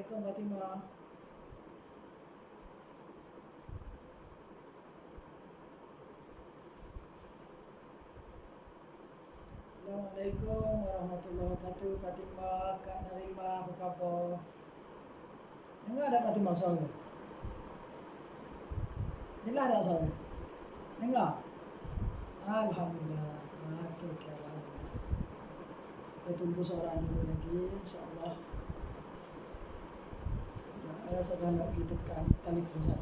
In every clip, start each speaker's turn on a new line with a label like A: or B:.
A: Assalamualaikum Fatimah. Assalamualaikum warahmatullahi wabarakatuh. Fatimah, Kak Narima, apa khabar? Dengar ada Fatimah suara? Jelas tak suara? Dengar? Alhamdulillah. Okey, alhamdulillah. Kita tunggu seorang dulu lagi, insyaAllah. Saya sedang nak pergi tekan telefon sana.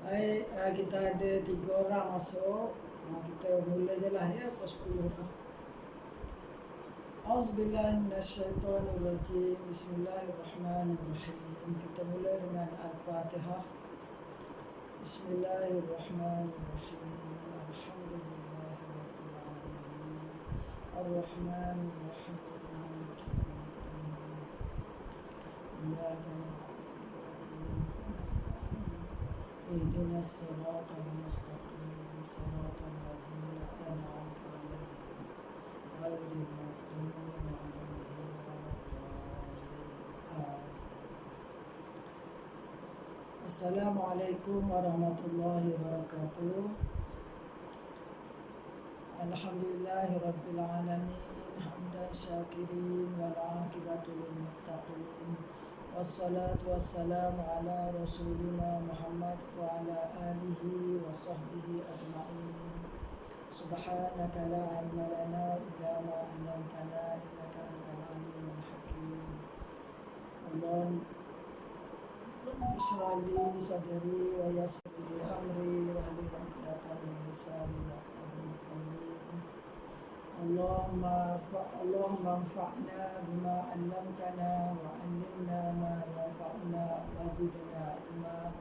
A: Baik, kita ada 3 orang masuk. Kita mula je lah ya, pukul 10. Auzubillahi minasyaitonirrajim. Bismillahirrahmanirrahim. Kita mula dengan Al-Fatihah. Bismillahirrahmanirrahim. Alhamdulillahirabbil alamin. Arrahmanirrahim. Maliki yaumiddin. Iyyaka اهدنا الصراط المستقيم صراط الذين أنعمت عليهم غير المغضوب عليهم ولا الضالين. Assalamualaikum warahmatullahi wabarakatuh. Alhamdulillahirabbil alamin hamdan syakirin wal 'aqibatu lil muttaqin. Wassalatu wassalamu ala rasulina Muhammad wa ala alihi wa sahbihi ajma'in. Subhanaka la ilma lana illa ma 'allamtana innaka antal alimul hakim. Allahumma ishrah li sadri wa yassir li amri wahlul 'uqdatam min lisani yafqahu qawli. Allahumma anfa'na bima 'allamtana wa 'allimna ma yanfa'una wa zidna ilma.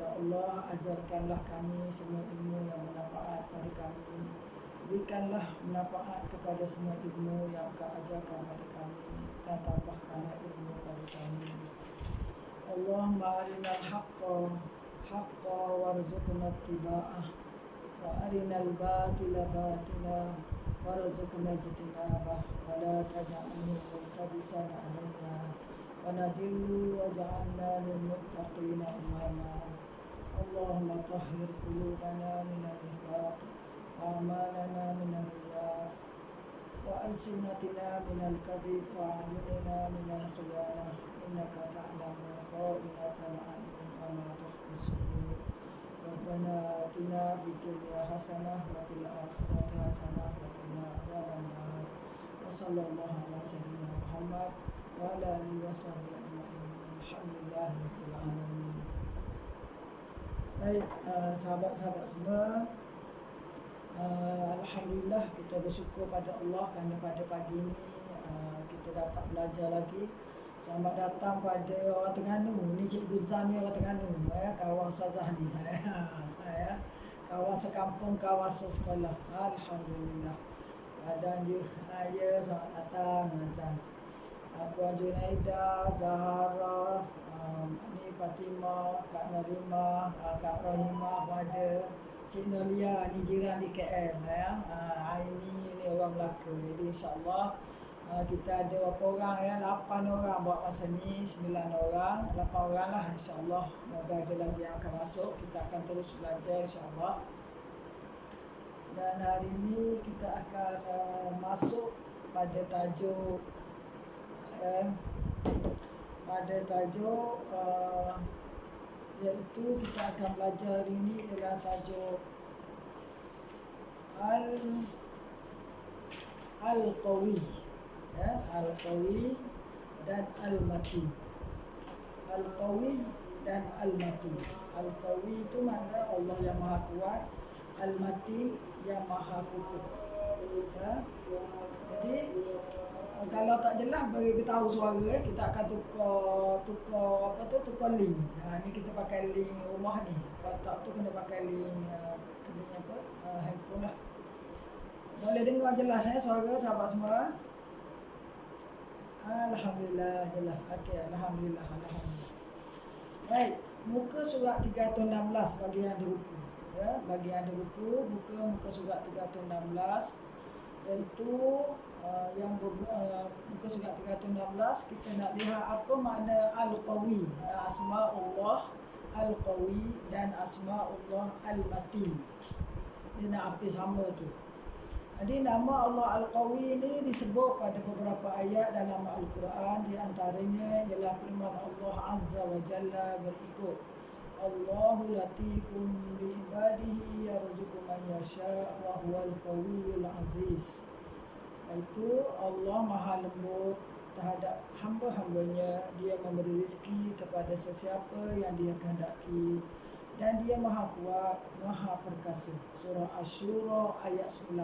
A: Ya Allah, ajarkanlah kami semua ilmu yang bermanfaat pada kami. Berikanlah manfaat kepada semua ilmu yang Kau ajarkan pada kami, dan tambahkanlah ilmu pada kami. Allahumma arinal haqqa warzuqna ittiba'ah wa arinal batila warzuqna ijtinabah wa la taj'alhu multabisan 'alaina wa nadillu waj'alna lil muttaqina imama. Allahumma tahhir qulubana minal nifaq wa a'malana minal riya wa alsinatina minal kadhib wa a'yunina minal khiyanah innaka ta'lamu kha'inatal a'yun wa ma tukhfi sudur. Rabbana atina fid dunya hasanah wa fil akhirati hasanah wa qina adzabannar. Wa sallallahu ala sayyidina Muhammad wa ala alihi wa sahbihi ajma'in. Alhamdulillahirabbil alamin. Baik, sahabat-sahabat semua, alhamdulillah kita bersyukur pada Allah kerana pada pagi ini kita dapat belajar lagi. Selamat datang pada orang Terengganu. Ni Cikgu Zan ni orang Terengganu, kawan Ustazah ni. Kawan sekampung, kawan sekolah. Alhamdulillah. Dan dia, selamat datang Zan. Puan Junaida, Zahara, ni Fatimah, Kak Narima, Kak Rahimah, ada Cik Nolia, ni jiran di KL. Aini ni orang Melaka. Jadi insyaAllah kita ada berapa orang 8 orang buat masa ni, 9 orang, 8 orang lah insyaAllah. Semoga ada lagi yang akan masuk, kita akan terus belajar insyaAllah. Dan hari ini kita akan masuk pada tajuk iaitu kita akan belajar hari ini ialah tajuk Al-Qawi, Al-Qawi dan Al-Matin. Al-Qawi dan Al-Matin. Al-Qawi itu makna Allah yang Maha Kuat, Al-Matin yang Maha Kukuh. Ya. Jadi kalau tak jelas bagi tahu suara, kita akan tukar link. Ni kita pakai link rumah ni. Kalau tak tu kena pakai link handphone lah. Boleh dengar jelas suara sahabat semua? Alhamdulillah jelas. Okey, alhamdulillah. Baik, muka surat 316 bagi yang ada buku. Ya, bagi yang ada buku, muka surat 316 iaitu muka surat 316 kita nak lihat apa makna Al-Qawi, Asma'ullah Al-Qawi dan Asma'ullah Al-Matin. Dia nak apa sama tu. Jadi nama Allah Al-Qawi ini disebut pada beberapa ayat dalam Al-Quran. Di antaranya ialah firman Allah Azza wa Jalla berikut, Allahu latifun bi ibadihi yarzuqu man yasha wa huwal qawiyul aziz. Iaitu Allah Maha lembut terhadap hamba-hambanya, Dia memberi rezeki kepada sesiapa yang Dia kehendaki, dan Dia Maha Kuat, Maha Perkasa. Surah Asy-Syura ayat 19.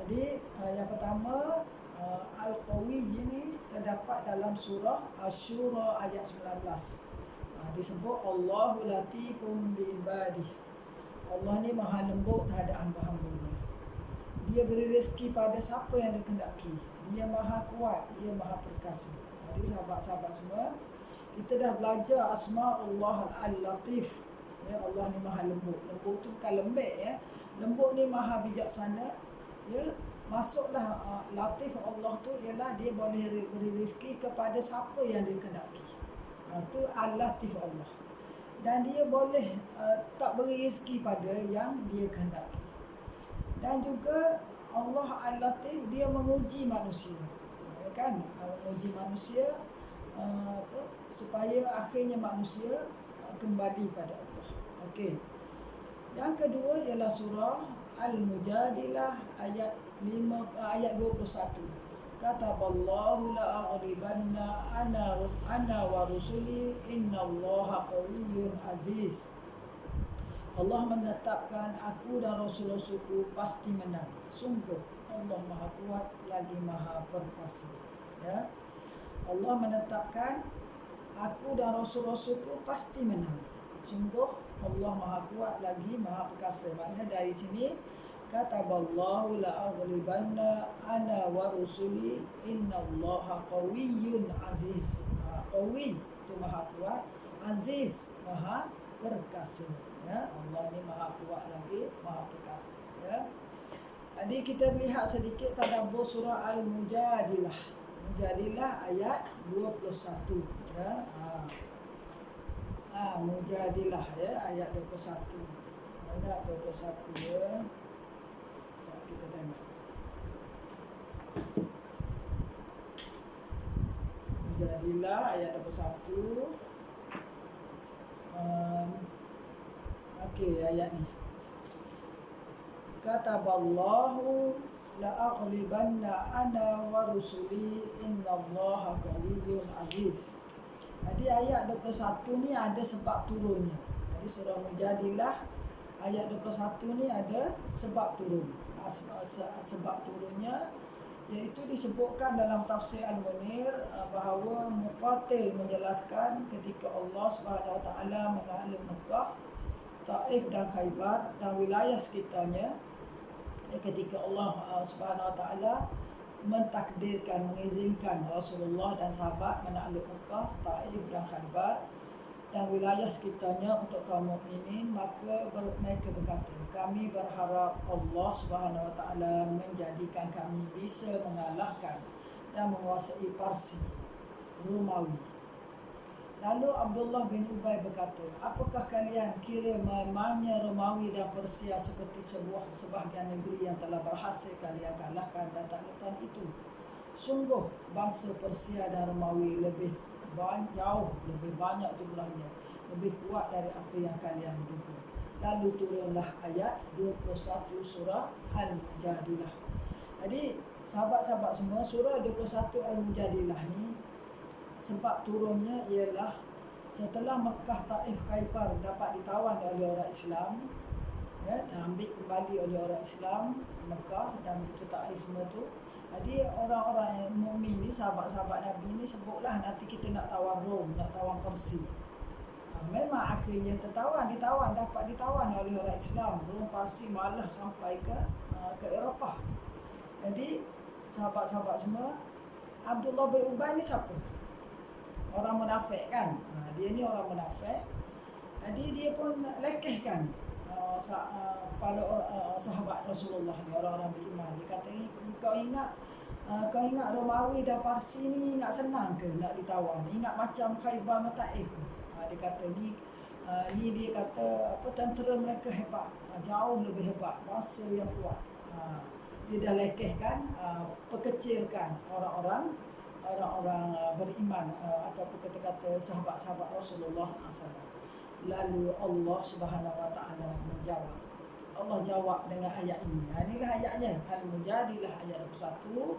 A: Jadi yang pertama, Al-Qawi ini terdapat dalam surah Asy-Syura ayat 19. Disebut Allahu latifun bi ibadihi. Allah ni Maha lembut terhadap hamba-hambanya. Dia beri rezeki pada siapa yang Dia kehendaki. Dia Maha Kuat, Dia Maha Perkasa. Jadi sahabat-sahabat semua, kita dah belajar Asma'ullah Al-Latif. Ya, Allah ni Maha lembut. Lembut tu bukan lembek ya. Lembut ni Maha bijaksana. Ya, masuklah Latif Allah tu ialah Dia boleh beri rezeki kepada siapa yang Dia kehendaki. Itu Al-Latif Allah. Dan Dia boleh tak beri rezeki pada yang Dia kehendaki. Dan juga Allah Al-Latif, Dia menguji manusia. Ya kan? Menguji manusia supaya akhirnya manusia kembali pada Allah. Okey. Yang kedua ialah surah Al-Mujadilah ayat 21. Kataballahu la'aghlibanna ana wa rusuli innallaha qawiyyun aziz. Allah menetapkan aku dan Rasul-Rasulku pasti menang. Sungguh Allah Maha Kuat lagi Maha Perkasa. Ya. Allah menetapkan aku dan Rasul-Rasulku pasti menang. Sungguh Allah Maha Kuat lagi Maha Perkasa. Maknanya dari sini kataballahu la'aghlibanna ana wa rusuli innallaha qawiyyun aziz. Qawi itu Maha Kuat, Aziz Maha Perkasa. Ya, Allah ni Maha Kuat lagi Maha Perkasa. Ya. Jadi kita lihat sedikit tadabbur surah Al-Mujadilah. Mujadilah ayat 21. Ya. Mujadilah ya, ayat 21. Ayat 21 ya. Kita tengok. Mujadilah ayat 21. Okey, ayat ni. Kataballahu la'aghlibanna ana wa rusuli innallaha qawiyyun aziz. Jadi ayat 21 ni ada sebab turunnya. Jadi surah Mujadilah ayat 21 ni ada sebab turun. Sebab turunnya iaitu disebutkan dalam tafsir Al-Munir bahawa Muqatil menjelaskan ketika Allah Subhanahu Wa Taala menakluk Mekah, Taif dan Khaybar dan wilayah sekitarnya, ketika Allah Subhanahu Wa Taala mentakdirkan, mengizinkan Rasulullah dan sahabat menakluk Mekah, Taif dan Khaybar dan wilayah sekitarnya untuk kaum mukminin, maka mereka berkata, kami berharap Allah Subhanahu Wa Taala menjadikan kami bisa mengalahkan dan menguasai Parsi, Romawi. Lalu Abdullah bin Ubay berkata, apakah kalian kira memangnya Romawi dan Persia seperti sebahagian negeri yang telah berhasil kalian kalahkan dan taklukkan itu? Sungguh bangsa Persia dan Romawi jauh lebih banyak jumlahnya, lebih kuat dari apa yang kalian duga. Lalu turunlah ayat 21 surah Al-Mujadilah. Jadi sahabat-sahabat semua, surah 21 Al-Mujadilah ni sebab turunnya ialah setelah Mekah, Taif, Khaybar dapat ditawan oleh orang Islam, ya, ambil kembali oleh orang Islam Mekah dan itu Taif semua tu. Jadi orang-orang mukmin ni, sahabat-sahabat Nabi ni sebutlah nanti kita nak tawan Rom, nak tawan Persia. Memang akhirnya dapat ditawan oleh orang Islam. Rom, Parsi malah sampai ke Eropah. Jadi sahabat-sahabat semua, Abdullah bin Ubay ni siapa? Orang munafik kan. Dia ni orang munafik. Jadi dia pun lekehkan pada sahabat Rasulullah ni, orang-orang beriman. Dia kata, kau ingat Romawi dan Parsi ni ingat senang ke nak ditawan? Ingat macam Khaybar dan Taif? Dia kata ni dia kata tentera mereka hebat, jauh lebih hebat, bangsa yang kuat. Dia dah lekehkan, perkecilkan orang-orang beriman ataupun kata-kata sahabat-sahabat Rasulullah SAW. Lalu Allah Subhanahu Wa Taala menjawab. Allah jawab dengan ayat ini. Inilah ayatnya, Al-Mujadilah ayat 21.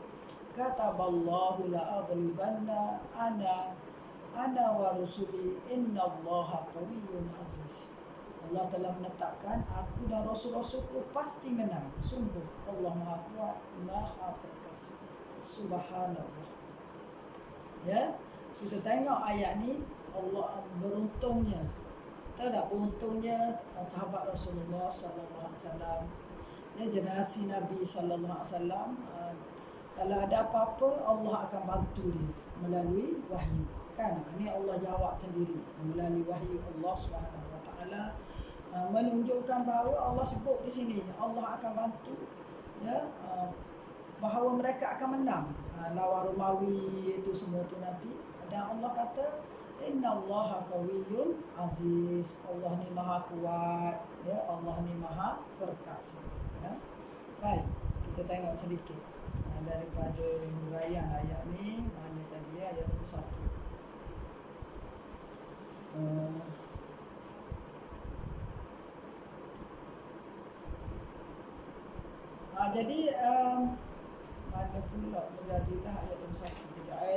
A: Kataballahu la aghlibanna ana wa rusuli innallaha qawiyyun aziz. Allah telah menetapkan aku dan rasul-rasulku pasti menang. Sungguh Allah Maha Kuat, Maha Perkasa. Subhanallah. Ya, kita tengok ayat ni, Allah beruntungnya. Tahu tak beruntungnya sahabat Rasulullah sallallahu alaihi wasallam. Ya, generasi Nabi sallallahu alaihi wasallam, kalau ada apa-apa Allah akan bantu dia melalui wahyu. Kan? Ini Allah jawab sendiri melalui wahyu Allah Subhanahu Wa Taala, menunjukkan bahawa Allah sebut di sini Allah akan bantu, ya, bahawa mereka akan menang lawan Romawi itu semua tu nanti. Dan Allah kata innallaha qawiyyun aziz. Allah ni maha kuat, ya, Allah ni maha perkasa, ya. Baik, kita tengok sedikit daripada huraian ayat ni. Mana tadi ya, ayat 21. Jadi mana pula menjadilah ayat 21. Kejap saya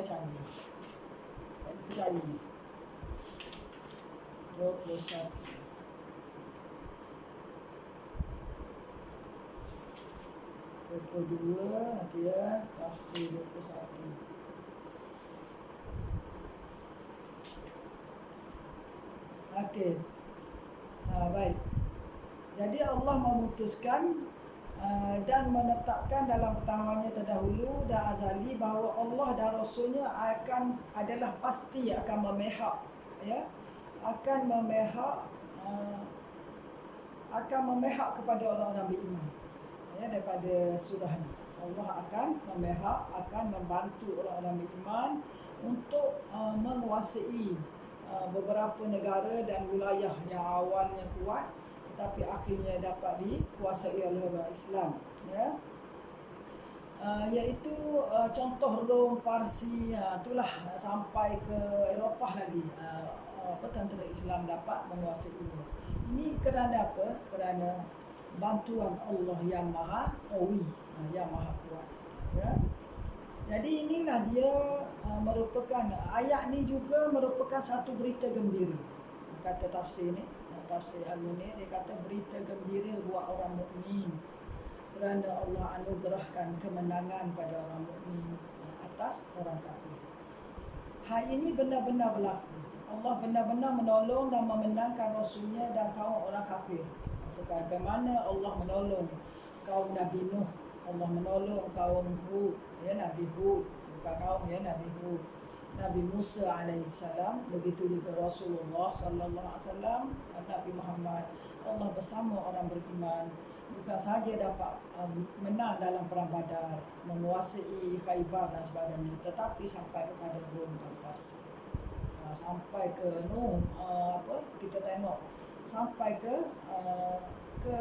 A: cari 21. 22 nanti ya, tafsir 21. Okey. Baik. Jadi Allah memutuskan dan menetapkan dalam pertamanya terdahulu dan azali bahawa Allah dan Rasulnya adalah pasti akan memihak, ya, akan memihak kepada orang-orang beriman, ya, daripada surah ni. Allah akan memihak, akan membantu orang-orang beriman untuk menguasai beberapa negara dan wilayah yang awalnya kuat tapi akhirnya dapat dikuasai oleh orang Islam, ya. Iaitu contoh Rom, Parsi, itulah sampai ke Eropah lagi, tentera Islam dapat menguasainya. Ini kerana apa? Kerana bantuan Allah yang maha qawi, yang maha kuat, ya. Jadi inilah dia merupakan, ayat ni juga merupakan satu berita gembira. Kata tafsir ni, tafsir Al-Munir, dia kata berita gembira buat orang mukmin kerana Allah anugerahkan kemenangan pada orang mukmin atas orang kafir. Hal ini benar-benar berlaku. Allah benar-benar menolong dan memenangkan Rasulnya dan kaum orang kafir. Sebagaimana Allah menolong kaum Nabi Nuh, Allah menolong kaum Hud, ya, Nabi Hud, bukan kaum, ya, Nabi Hud, Nabi Musa alaihissalam, begitu juga Rasulullah sallallahu alaihi wasallam, Nabi Muhammad. Allah bersama orang beriman bukan sahaja dapat menang dalam perang Badar, menguasai Khaybar dan sebagainya, tetapi sampai kepada Rom dan Parsi. sampai ke kita tengok sampai ke ke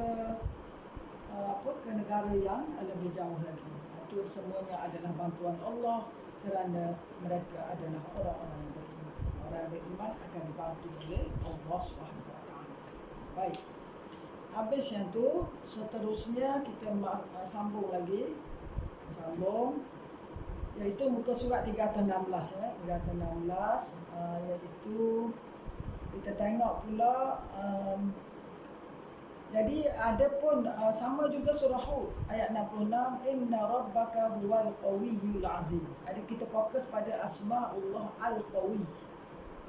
A: ke negara yang lebih jauh lagi. Itu semuanya adalah bantuan Allah kerana mereka adalah orang-orang yang beriman. Orang yang beriman akan dibantu oleh Allah Subhanahu Wa Taala. Baik. Habis yang tu, seterusnya kita sambung lagi. Iaitu muka surat 316 316 iaitu kita tengok pula jadi ada pun sama juga surah Hud ayat 66, inna rabbaka huwal qawiyyul azim. Jadi kita fokus pada asmaullah al-qawi.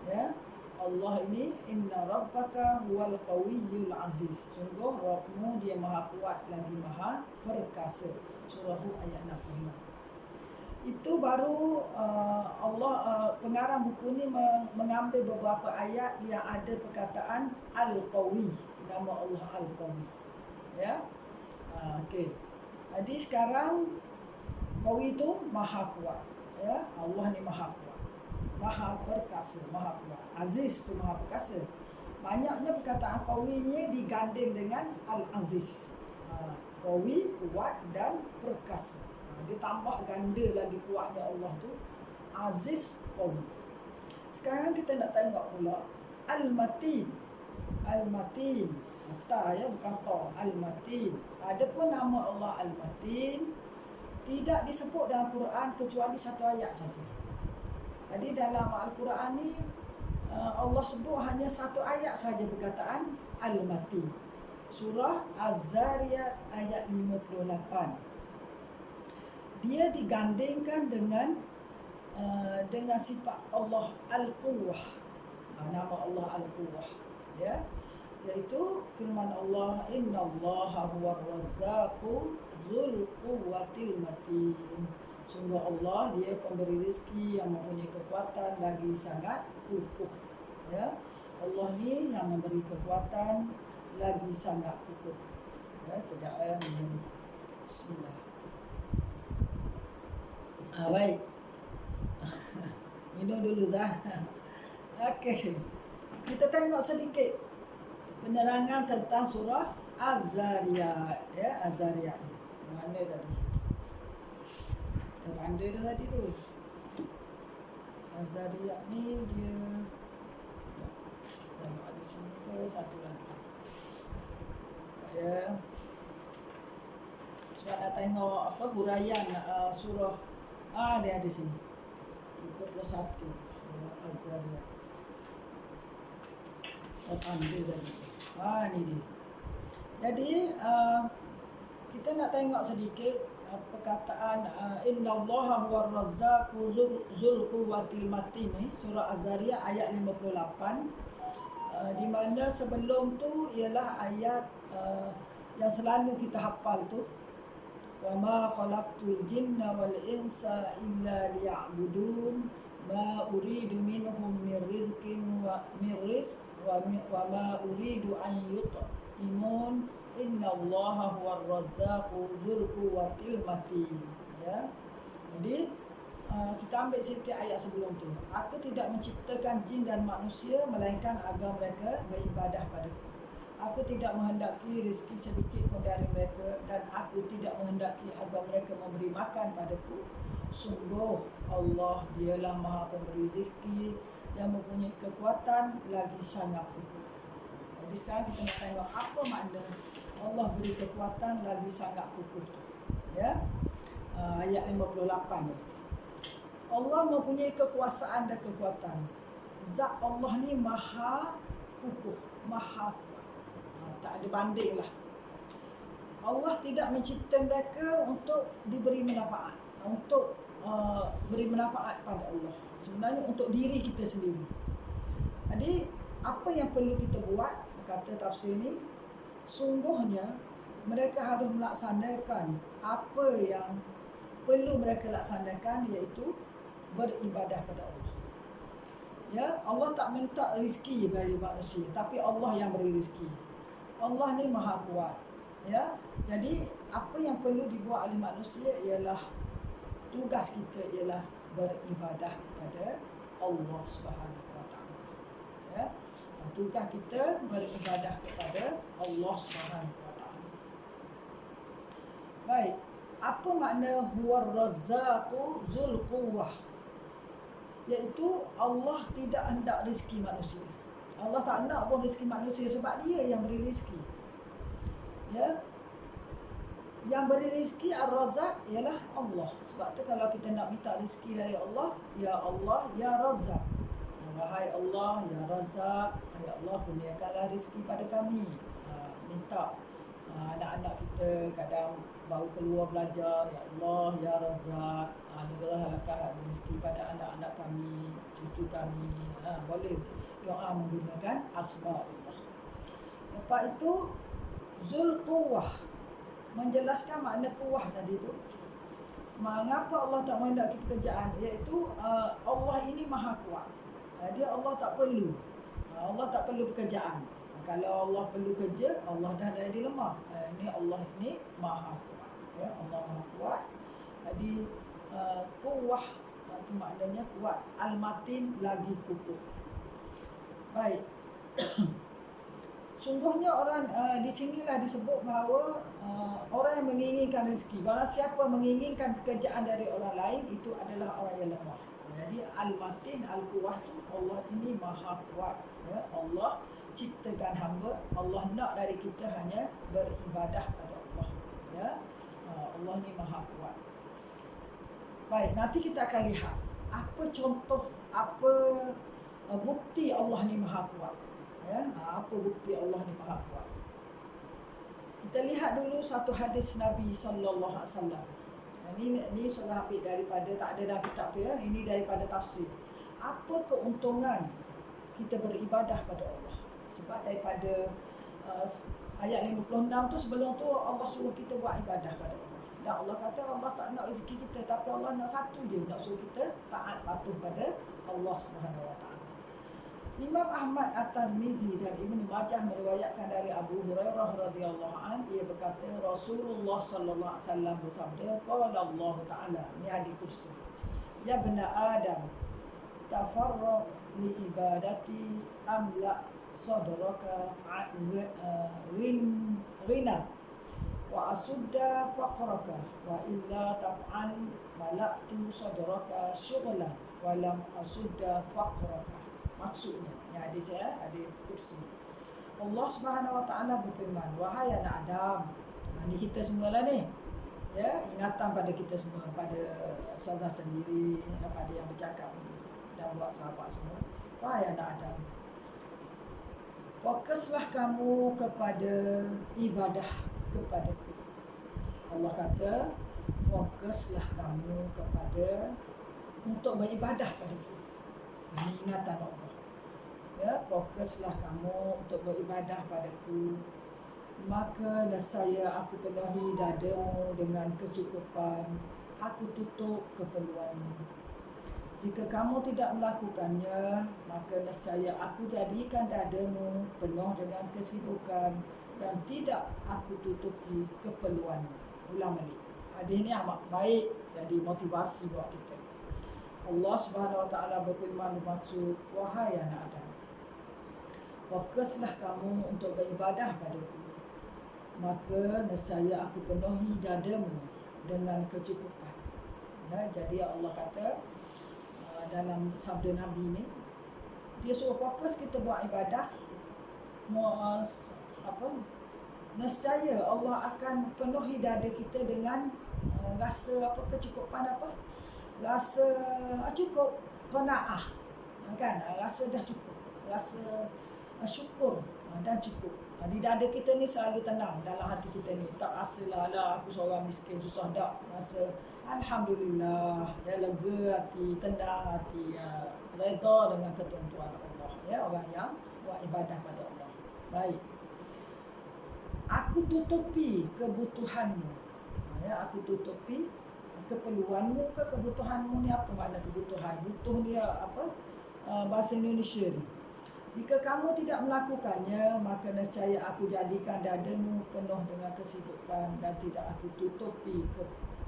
A: Ya. Allah ini inna rabbaka huwal qawiyyul aziz. Sungguh Rabbmu dia maha kuat lagi maha perkasa. Surah Hud ayat 66. Itu baru Allah pengarang buku ni mengambil beberapa ayat yang ada perkataan Al-Qawi, nama Allah Al-Qawi. Ya. Okey. Jadi sekarang Qawi itu maha kuat. Ya, Allah ni maha kuat. Maha perkasa, maha kuat. Aziz tu maha perkasa. Banyaknya perkataan Qawi-nya diganding dengan Al-Aziz. Qawi, kuat dan perkasa. Dia tambah ganda lagi kuatnya Allah tu Aziz Qawi. Sekarang kita nak tengok pula Al-Matin. Al-Matin, mata ya, bukan ta. Al-Matin. Ada pun nama Allah Al-Matin tidak disebut dalam Quran kecuali satu ayat saja. Jadi dalam Al-Quran ni Allah sebut hanya satu ayat saja perkataan Al-Matin. Surah Az-Zariyat ayat 58. Dia digandingkan dengan sifat Allah Al-Quwwah. Nama Allah Al-Quwwah, ya, iaitu firman Allah, innallaha huwar razzaqu dzul quwwatil matin. Sungguh Allah dia pemberi rezeki yang mempunyai kekuatan lagi sangat kukuh. Ya, Allah ni yang memberi kekuatan lagi sangat kukuh. Ya, kejap bismillah. Baik. Minum dulu Zah. Okey. Kita tengok sedikit penerangan tentang surah Az-Zariyat. Ya, Az-Zariyat. Mana tadi? Dah tanda dah tadi tu. Az-Zariyat ni dia tengok ada sini ke satu lagi. Ya. Sebab nak tengok huraian surah dia ada sini 31 Az-Zariyat. Tanda tadi. Ni dia. Jadi kita nak tengok sedikit perkataan innallaha huwar razzaqu dzul quwwatil matin ni, surah Az-Zariyat ayat 58. Di mana sebelum tu ialah ayat yang selalu kita hafal tu, wa ma khalaqtul jinna wal insa illa liya'budun ma uridu minhum min rizqin wa ma uridu an yut'imun innallaha huwar razzaqu dzul quwwatil matin. Ya. Jadi kita ambil sedikit ayat sebelum tu. Aku tidak menciptakan jin dan manusia melainkan agar mereka beribadah padaku. Aku tidak menghendaki rezeki sedikit pun dari mereka, dan aku tidak menghendaki agar mereka memberi makan padaku. Sungguh Allah dialah maha pemberi rezeki yang mempunyai kekuatan lagi sangat kukuh. Jadi sekarang kita nak tengok apa makna Allah beri kekuatan lagi sangat kukuh tu. Ya. Ayat 58 ni. Allah mempunyai kekuasaan dan kekuatan. Zat Allah ni maha kukuh, maha kuat. Tak ada banding lah. Allah tidak mencipta mereka untuk diberi manfaat, untuk beri manfaat pada Allah. Sebenarnya untuk diri kita sendiri. Jadi apa yang perlu kita buat, kata tafsir ni, sungguhnya mereka harus melaksanakan apa yang perlu mereka laksanakan, iaitu beribadah pada Allah. Ya, Allah tak minta rezeki dari manusia, tapi Allah yang beri rezeki. Allah ni maha kuat. Ya. Jadi apa yang perlu dibuat oleh manusia ialah tugas kita ialah beribadah kepada Allah Subhanahu Wa Taala. Tugas kita beribadah kepada Allah Subhanahu Wa Taala. Baik, apa makna huwar razzaqu dzul quwwah? Iaitu Allah tidak hendak rezeki manusia. Allah tak nak pun rezeki manusia sebab dia yang beri rezeki. Ya. Yang beri rezeki Ar-Razzaq ialah Allah. Sebab tu kalau kita nak minta rezeki dari Allah, ya Allah, ya Razzaq. Wahai Allah, ya Razzaq, ya Allah kurniakanlah rezeki pada kami. Minta anak-anak kita kadang baru keluar belajar, ya Allah, ya Razzaq, negaralah rezeki pada anak-anak kami, cucu kami. Boleh doa menggunakan asma Allah. Lepas itu Zul Quwwah, menjelaskan makna kuwah tadi tu. Mengapa Allah tak menghendaki pekerjaan? Iaitu Allah ini maha kuat. Dia Allah tak perlu. Allah tak perlu pekerjaan. Kalau Allah perlu kerja, Allah dah jadi lemah. Ini Allah ini maha kuat. Ya, Allah maha kuat. Jadi kuwah itu maknanya kuat. Al-matin lagi kukuh. Baik. Sungguhnya orang di sinilah disebut bahawa orang yang menginginkan rezeki. Barang siapa menginginkan pekerjaan dari orang lain, itu adalah orang yang lemah. Jadi al-matin, al-quwah tu Allah ini maha kuat. Ya, Allah ciptakan hamba. Allah nak dari kita hanya beribadah pada Allah. Ya, Allah ni maha kuat. Baik, nanti kita akan lihat apa contoh, apa bukti Allah ni maha kuat. Ya, apa bukti Allah ni maha kuat? Kita lihat dulu satu hadis Nabi sallallahu alaihi wasallam. Ini sudah ambil daripada, tak ada dalam kitab tu ya. Ini daripada tafsir. Apa keuntungan kita beribadah pada Allah? Sebab daripada ayat 56 tu, sebelum tu Allah suruh kita buat ibadah pada Allah. Dan Allah kata Allah tak nak rezeki kita, tapi Allah nak satu je, nak suruh kita taat patuh pada Allah Subhanahu Wa Taala. Imam Ahmad At-Tirmizi dan Ibnu Majah meriwayatkan dari Abu Hurairah radhiyallahu anhu, ia berkata Rasulullah sallallahu alaihi wasallam bersabda, qala Allah Taala, ini hadis kursi, ya bani Adam, tafarraq li ibadati amla sadraka ghina wa asudda faqraka wa illa taf'al mala'tu sadraka syughlan wa lam asudda faqraka. Maksudnya, ini hadis hadis kursi. Allah Subhanahu Wa Taala berfirman, wahai anak Adam. Ini kita semua lah ni. Ya, ingatan pada kita semua, pada saudara sendiri, pada yang bercakap dan buat sahabat semua. Wahai anak Adam, fokuslah kamu kepada ibadah kepadaku. Allah kata, fokuslah kamu kepada untuk beribadah padaku. Ini ingatan Allah. Ya, fokuslah kamu untuk beribadah padaku, maka nescaya aku penuhi dadamu dengan kecukupan, aku tutup keperluanmu. Jika kamu tidak melakukannya, maka nescaya aku jadikan dadamu penuh dengan kesibukan dan tidak aku tutupi keperluanmu. Ulang balik. Hadis ini amat baik, jadi motivasi buat kita. Allah Subhanahu Wa Taala berfirman bermaksud, wahai anak Adam, fokuslah kamu untuk beribadah padaku, maka nescaya aku penuhi dadamu dengan kecukupan. Ya, jadi Allah kata dalam sabda Nabi ni, dia suruh fokus kita buat ibadah. Nescaya Allah akan penuhi dada kita dengan rasa kecukupan, rasa cukup, qanaah, kan, rasa dah cukup, rasa syukur dah cukup. Di dada kita ni selalu tenang, dalam hati kita ni tak rasalah aku seorang miskin susah, tak rasa alhamdulillah, ya, lega hati, tenang hati, redha dengan ketentuan Allah. Ya, orang yang buat ibadah pada Allah. Baik, aku tutupi kebutuhanmu. Ya, aku tutupi keperluanmu ke kebutuhanmu. Ni apa makna kebutuhan? Butuh dia apa? Bahasa Indonesia ni. Jika kamu tidak melakukannya, maka nescaya aku jadikan dadamu penuh dengan kesibukan dan tidak aku tutupi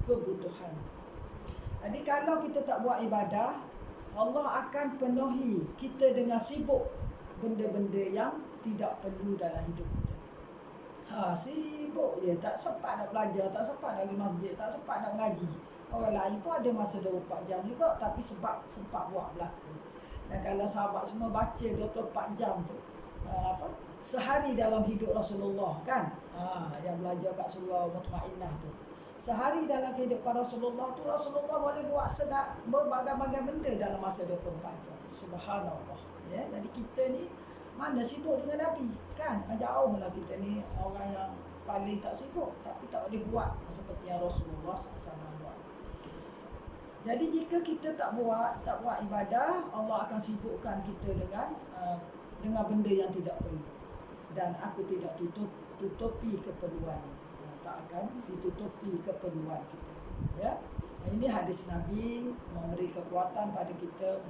A: kebutuhan. Jadi kalau kita tak buat ibadah, Allah akan penuhi kita dengan sibuk benda-benda yang tidak perlu dalam hidup kita. Sibuk je, tak sempat nak belajar, tak sempat nak pergi masjid, tak sempat nak mengaji. Orang lain pun ada masa 24 jam juga, tapi sebab sempat buat belaka. Dan kalau sahabat semua baca 24 jam tu, sehari dalam hidup Rasulullah kan, yang belajar kat surah Mutmainnah tu, sehari dalam kehidupan Rasulullah tu, Rasulullah boleh buat berbagai-bagai benda dalam masa 24 jam. Subhanallah. Ya, jadi kita ni mana sibuk dengan Nabi kan? Jauhlah kita ni orang yang paling tak sibuk, tapi tak boleh buat seperti yang Rasulullah SAW buat. Jadi jika kita tak buat ibadah, Allah akan sibukkan kita dengan benda yang tidak perlu. Dan aku tidak tutupi keperluan. Tak akan ditutupi keperluan kita. Ya. Ini hadis Nabi memberi kekuatan pada kita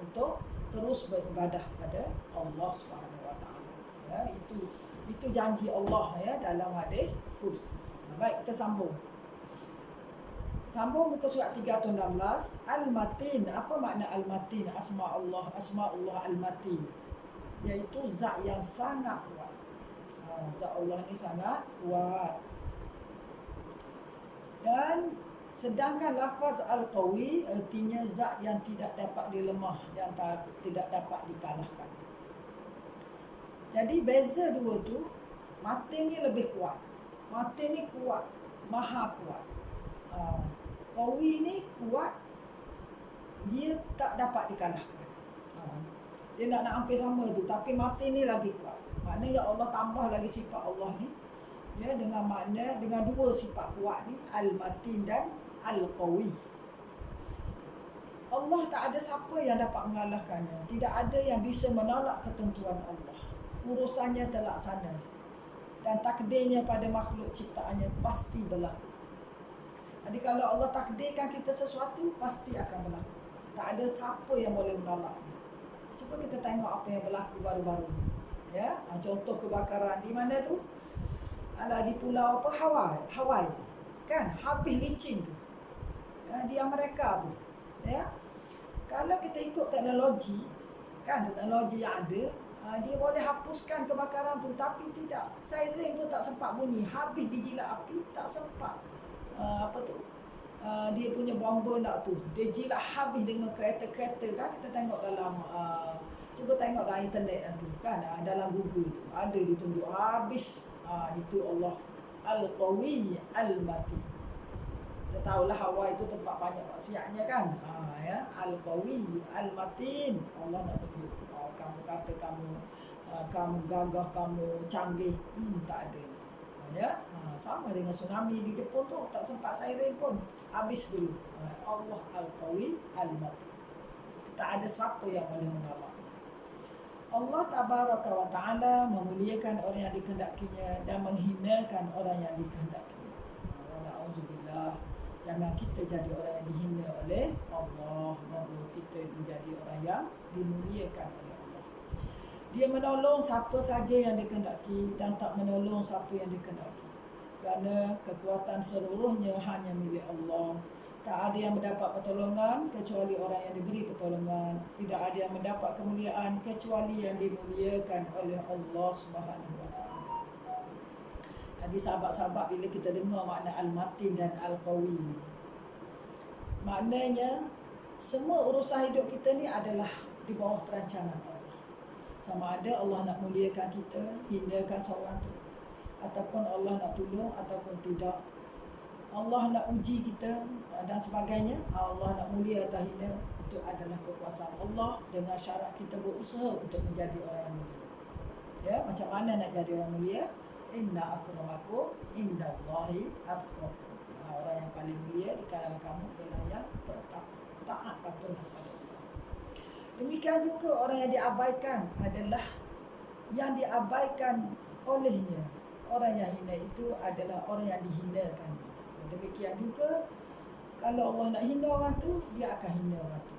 A: untuk terus beribadah pada Allah Subhanahu Wa Taala. Ya, itu janji Allah ya dalam hadis Qudsi. Baik, kita sambung. Sambung muka surat 316. Al-Matin. Apa makna Al-Matin? Asma'ullah Al-Matin. Iaitu zat yang sangat kuat. Zat Allah ni sangat kuat. Dan sedangkan lafaz Al-Qawi artinya zat yang tidak dapat dilemah, yang tidak dapat dikalahkan. Jadi beza dua tu, Matin ni lebih kuat. Matin ni kuat, maha kuat. Qawi ni kuat, dia tak dapat dikalahkan. Dia nak hampir sama tu, tapi Matin ni lagi kuat. Maknanya Allah tambah lagi sifat Allah ni, ya, dengan dua sifat kuat ni, Al-Matin dan Al-Qawi. Allah tak ada siapa yang dapat mengalahkannya. Tidak ada yang bisa menolak ketentuan Allah. Urusannya terlaksana. Dan takdirnya pada makhluk ciptaannya pasti berlaku. Jadi kalau Allah takdirkan kita sesuatu, pasti akan berlaku. Tak ada siapa yang boleh menolaknya. Cuba kita tengok apa yang berlaku baru-baru ni. Ya, contoh kebakaran di mana tu? Di pulau Hawaii. Kan, habis licin tu. Di Amerika tu. Ya. Kalau kita ikut teknologi, kan teknologi yang ada, dia boleh hapuskan kebakaran tu, tapi tidak. Siren pun tak sempat bunyi, habis dijilat api, tak sempat. Dia punya bomba nak tu, dia jilat habis dengan kereta-kereta kan. Kita tengok dalam cuba tengok dalam internet nanti kan, dalam Google tu ada ditunjuk habis. Itu Allah Al-Qawi Al-Matin. Kita tahulah Hawaii itu tempat banyak maksiatnya kan. Ya, Al-Qawi Al-Matin. Allah nak tunjuk, kamu kata kamu gagah, kamu canggih, tak ada. Ya, sama dengan tsunami di Jepun tu, tak sempat siren pun, habis dulu. Allah Al-Qawi Al-Matin. Tak ada siapa yang boleh menolak. Allah Tabaraka wa Ta'ala memuliakan orang yang dikehendakinya dan menghinakan orang yang dikehendakinya. Alhamdulillah, jangan kita jadi orang yang dihina oleh Allah, maupun kita menjadi orang yang dimuliakan oleh Allah. Dia menolong siapa saja yang dikehendaki dan tak menolong siapa yang dikehendaki. Kerana kekuatan seluruhnya hanya milik Allah. Tak ada yang mendapat pertolongan kecuali orang yang diberi pertolongan. Tidak ada yang mendapat kemuliaan kecuali yang dimuliakan oleh Allah Subhanahu Wa Taala. Jadi sahabat-sahabat, bila kita dengar makna Al-Matin dan Al-Qawi, maknanya semua urusan hidup kita ni adalah di bawah perancangan Allah. Sama ada Allah nak muliakan kita, hinakan seorang tu, ataupun Allah nak tolong ataupun tidak. Allah nak uji kita dan sebagainya, Allah nak mulia atau hina, itu adalah kekuasaan Allah dengan syarat kita berusaha untuk menjadi orang yang mulia. Ya, macam mana nak jadi orang mulia? Inna akramakum indallahi atqakum. Orang yang paling mulia di kalangan kamu ialah yang taat patuh kepada Allah. Demikian juga orang yang diabaikan adalah yang diabaikan olehnya. Orang yang hina itu adalah orang yang dihinakan. Demikian juga kalau Allah nak hina orang tu, dia akan hina orang tu.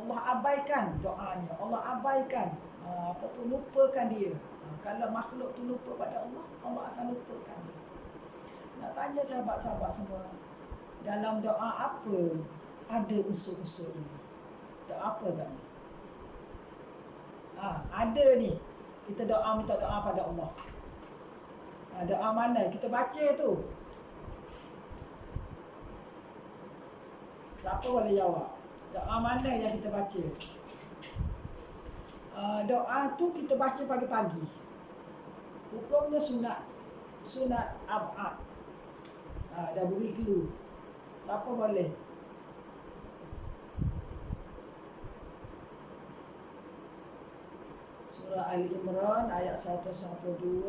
A: Allah abaikan doanya, Allah abaikan lupakan dia. Kalau makhluk tu lupa pada Allah, Allah akan lupakan dia. Nak tanya sahabat-sahabat semua, dalam doa apa ada unsur-unsur ini? Doa apa kan? Ada ni. Kita minta doa pada Allah. Doa mana kita baca tu? Siapa boleh jawab? Doa mana yang kita baca? Doa tu kita baca pagi-pagi. Hukumnya sunat ab'ad. Dah beri clue. Siapa boleh? Surah Al-Imran ayat 192.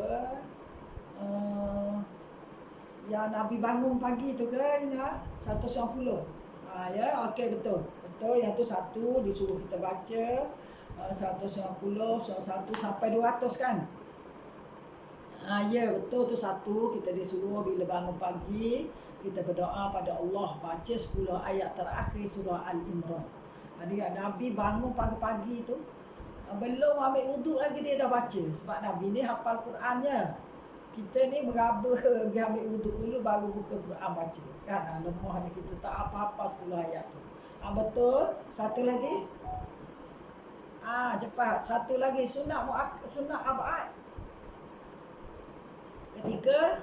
A: Yang Nabi bangun pagi tu ke Ina? 190. Ya, okey, betul. Betul, yang tu satu disuruh kita baca 190, 1 sampai 200 kan? Ya, betul tu satu. Kita disuruh bila bangun pagi kita berdoa pada Allah, baca 10 ayat terakhir surah Al-Imran. Jadi Nabi bangun pagi-pagi tu belum ambil wuduk lagi dia dah baca. Sebab Nabi ni hafal Qurannya. Kita ni meraba pergi ambil wuduk dulu baru buka Quran baca. Kan? Lemahnya kita tak apa-apa 10 ayat tu. Betul. Satu lagi. Cepat. Satu lagi sunat ab'ad. Ketiga.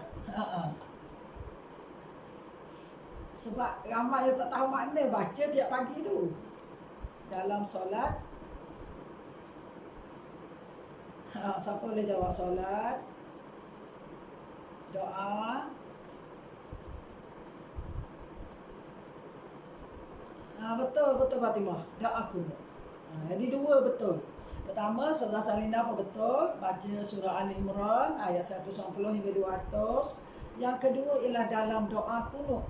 A: Sebab ramai yang tak tahu makna baca tiap pagi tu. Dalam solat. Siapa boleh jawab solat? Doa. Betul Fatimah. Doa kunut. Jadi dua betul. Pertama, Saudara Salina pun betul. Baca surah Al-Imran ayat 190 hingga 200. Yang kedua ialah dalam doa kunut.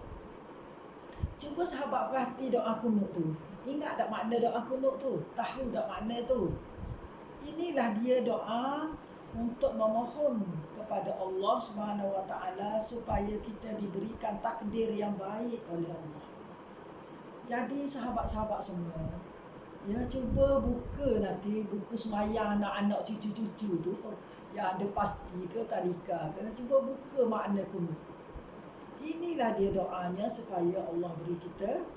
A: Cuba sahabat perhati doa kunut tu. Ingat tak makna doa kunut tu? Tahu tak makna tu? Inilah dia doa untuk memohon kepada Allah Subhanahu Wa Taala supaya kita diberikan takdir yang baik oleh Allah. Jadi sahabat-sahabat semua, ya cuba buka nanti buku semayang anak-anak cucu-cucu tu yang ada pasti ke tadika ke, cuba buka makna kunut. Inilah dia doanya supaya Allah beri kita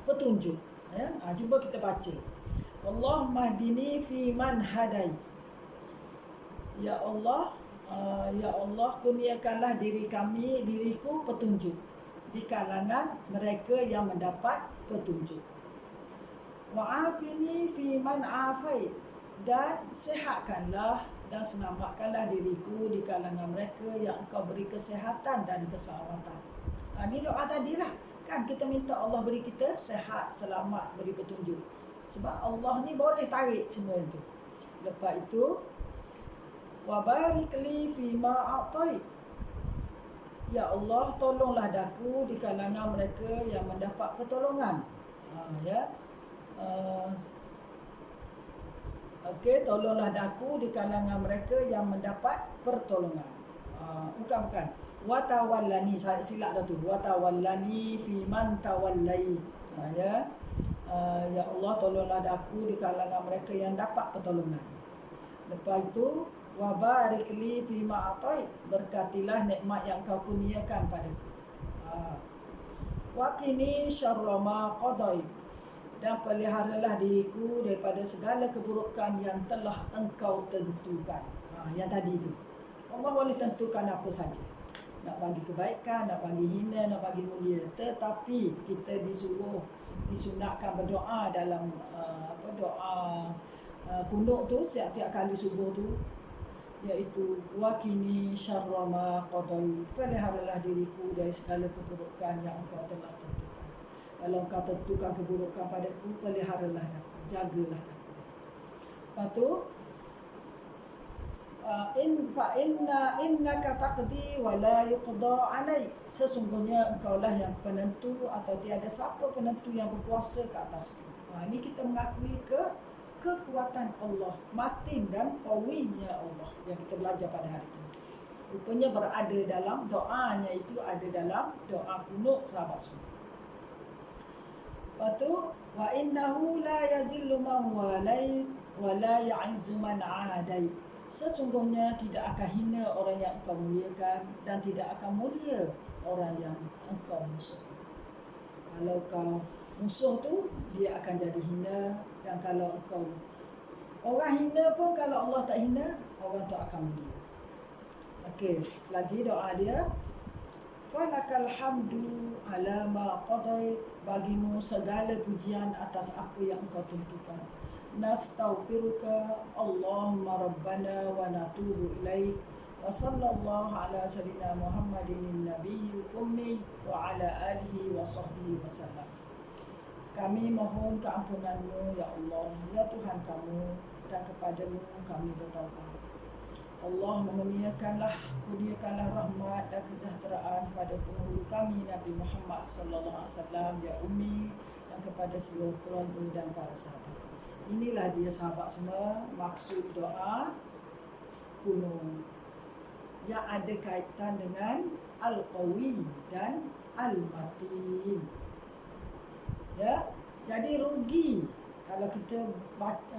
A: petunjuk. Cuba kita baca. Allahumma hdini fi man hadai. Ya Allah, kurniakanlah diriku petunjuk di kalangan mereka yang mendapat petunjuk. Wa'afini fi man afai, dan sihatkanlah dan selamatkanlah diriku di kalangan mereka yang Engkau beri kesihatan dan keselamatan. Ini doa tadilah. Kan kita minta Allah beri kita sihat, selamat, beri petunjuk. Sebab Allah ni boleh tarik semua itu. Lepas itu, wa barik li fi ma a'tait. Ya Allah, tolonglah daku di kalangan mereka yang mendapat pertolongan. Tolonglah daku di kalangan mereka yang mendapat pertolongan. Bukan. Wa tawallani, saya silap dah tu. Wa tawallani fi man tawallai. Ya Allah, tolonglah daku di kalangan mereka yang dapat pertolongan. Lepas itu, wa barik li fi ma atait, berkatilah nikmat yang Kau kurniakan padaku. Wa qini syarra ma qadait, dan peliharalah diriku daripada segala keburukan yang telah Engkau tentukan. Yang tadi itu. Allah boleh tentukan apa saja. Nak bagi kebaikan, nak bagi hina, nak bagi mulia. Tetapi kita disunatkan berdoa dalam doa kunut tu setiap kali subuh tu, iaitu waqini syarra ma qadai, peliharalah diriku dari segala keburukan yang Engkau telah tentukan. Kalau Engkau tentukan keburukan padaku, peliharalah aku, jagalah aku. Lepas tu innaka taqdi wa la yuqda alaik, sesungguhnya Engkaulah yang penentu atau tiada siapa penentu yang berkuasa ke atasku. Ini kita mengakui kekuatan Allah, matin dan qawinya Allah yang kita belajar pada hari ini. Rupanya berada dalam doanya itu, ada dalam doa kunut sahabat semua. Lepas tu wa innahu la yadhillu man walait wa la ya'izzu man 'adait. Sesungguhnya tidak akan hina orang yang Engkau muliakan dan tidak akan mulia orang yang Engkau musuh. Kalau kau musuh tu, dia akan jadi hina, dan kalau Engkau Orang hina pun kalau Allah tak hina, orang tu akan mulia. Okey, lagi doa dia. Falakal hamdu ala ma qadai, bagimu segala pujian atas apa yang engkau tentukan. Nastaghfiruka Allahumma rabbana wa natubu ilaik. Wa sallallahu ala sayyidina Muhammadin nabiyil ummi wa ala alihi wa sahbihi wasallam. Kami mohon keampunanmu ya Allah, ya Tuhan kami, dan kepadamu kami bertaubat. Allah kurniakanlah rahmat dan kesejahteraan pada penghulu kami Nabi Muhammad sallallahu alaihi wasallam, ya Ummi, dan kepada seluruh keluarga dan para sahabat. Inilah dia sahabat semua maksud doa kuno yang ada kaitan dengan Al-Qawi dan Al-Matin. Ya, jadi rugi kalau kita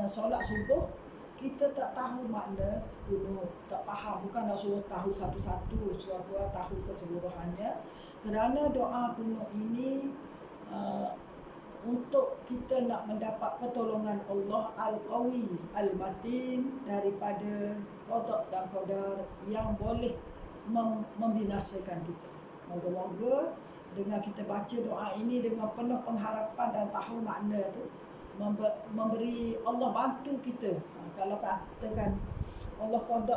A: solat subuh kita tak tahu makna kunut, tak faham. Bukan nak suruh tahu satu-satu, suruh tahu keseluruhannya. Kerana doa kunut ini untuk kita nak mendapat pertolongan Allah Al-Qawi, Al-Matin daripada qada dan qadar yang boleh membinasakan kita. Moga-moga dengan kita baca doa ini dengan penuh pengharapan dan tahu makna tu, memberi Allah bantu kita. Kalau katakan Allah qada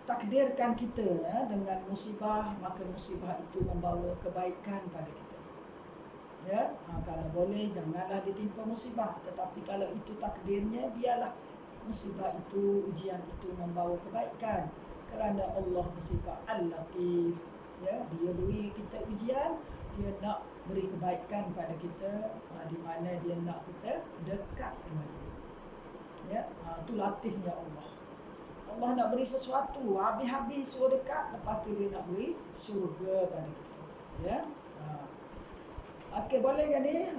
A: takdirkan kita dengan musibah, maka musibah itu membawa kebaikan pada kita. Ya, kalau boleh janganlah ditimpa musibah, tetapi kalau itu takdirnya, biarlah musibah itu, ujian itu membawa kebaikan, kerana Allah bersifat Al-Latif. Ya, dia beri kita ujian, dia nak beri kebaikan pada kita, di mana dia nak kita dekat dengan dia. Ya, itu latifnya Allah. Allah nak beri sesuatu, habis-habis suruh dekat, lepas tu dia nak beri syurga pada kita. Ya. Okey, boleh ke ni?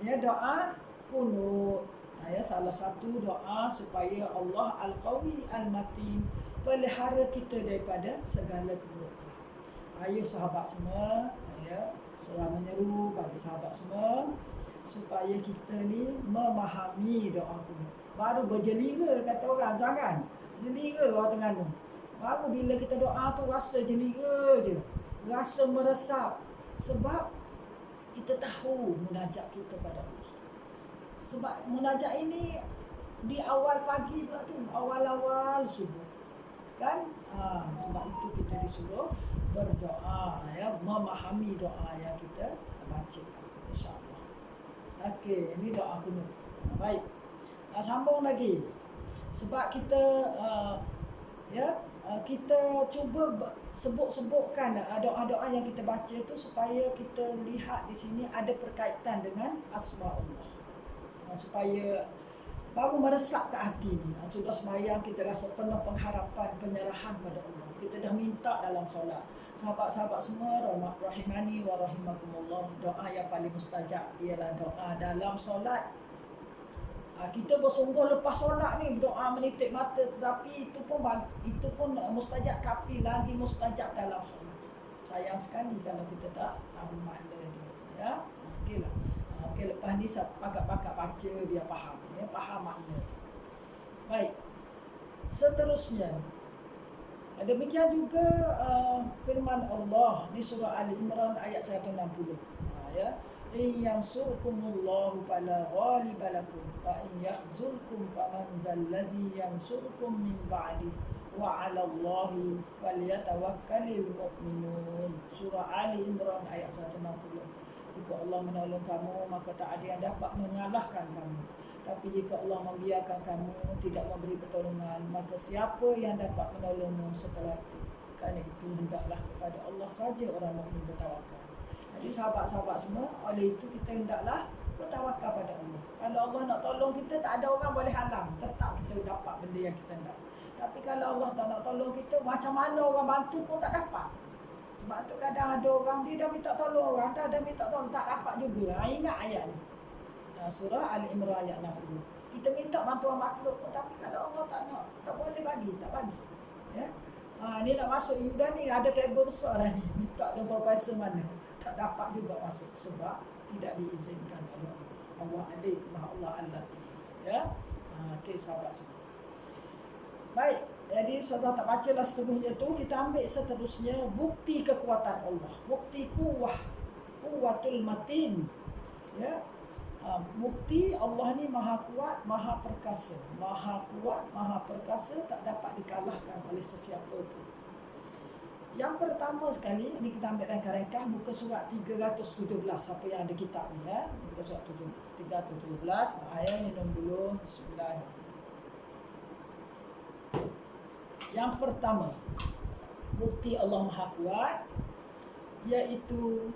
A: Ya, doa kunut. Ya, salah satu doa supaya Allah Al-Qawi Al-Matin pelihara kita daripada segala keburukan. Ayo sahabat semua, ya, saya menyeru bagi sahabat semua supaya kita ni memahami doa kunut. Baru berjelira kata orang sangat. Jelira orang Terengganu. Baru bila kita doa tu rasa jelira je. Rasa meresap. Sebab kita tahu munajat kita pada Allah. Sebab munajat ini di awal pagi pula tu, awal-awal subuh. Kan? Sebab itu kita disuruh berdoa, ya, memahami doa yang kita bacakan, insya-Allah. Okey, ini doa kunut. Baik. Sambung lagi. Sebab kita kita cuba sebut-sebutkan doa-doa yang kita baca tu supaya kita lihat di sini ada berkaitan dengan asma Allah. Supaya baru meresap ke hati ni. Sudah sembahyang kita rasa penuh pengharapan, penyerahan pada Allah. Kita dah minta dalam solat. Sahabat-sahabat semua, rahimani wa rahimakumullah, doa yang paling mustajab ialah doa dalam solat. Kita bersungguh lepas solat ni berdoa menitik mata, tetapi itu pun mustajab, tapi lagi mustajab dalam solat. Sayang sekali kalau kita tak tahu makna dia. Ya, okeylah. Okey, lepas ni pakat-pakat baca biar faham, ya, faham makna. Baik. Seterusnya, demikian juga firman Allah di surah Ali Imran ayat 160. Ya. In yansurkumullahu fala ghaliba lakum wa in yakhzulkum faman zalladhi yansurkum min ba'di wa 'alallahi falyatawakkalul mu'minun. Surah Ali Imran ayat 160. Jika Allah menolong kamu, maka tak ada yang dapat mengalahkan kamu. Tapi jika Allah membiarkan kamu, tidak memberi pertolongan, maka siapa yang dapat menolongmu setelah itu? Kerana itu hendaklah kepada Allah saja orang mukmin bertawakal. Jadi sahabat-sahabat semua, oleh itu kita hendaklah bertawakal pada Allah. Kalau Allah nak tolong kita, tak ada orang boleh halang. Tetap kita dapat benda yang kita nak. Tapi kalau Allah tak nak tolong kita, macam mana orang bantu pun tak dapat. Sebab tu kadang ada orang, dia dah minta tolong orang, dah minta tolong, tak dapat juga. Ingat ayat ni. Surah Ali Imran ayat 60. Kita minta bantuan makhluk pun, tapi kalau Allah tak nak, tak boleh bagi, tak bagi. Ya. Ni nak masuk Yudan ni, ada kabel besar dah ni. Minta dia berapa mana. Tak dapat juga masuk sebab tidak diizinkan oleh Allah. Allah adik, Allah Allah. Ya. Okey, sahabat semua. Baik, jadi saudara tak bacalah seterusnya tu, kita ambil seterusnya bukti kekuatan Allah. Bukti kuwatul matin. Ya. Bukti Allah ni maha kuat, maha perkasa. Maha kuat, maha perkasa, tak dapat dikalahkan oleh sesiapa pun. Yang pertama sekali, ni kita ambil rangka-rangka muka surat 317, siapa yang ada kitab ni ya. Muka surat 317, ayat minum dulu. Bismillahirrahmanirrahim. Yang pertama, bukti Allah maha kuat, iaitu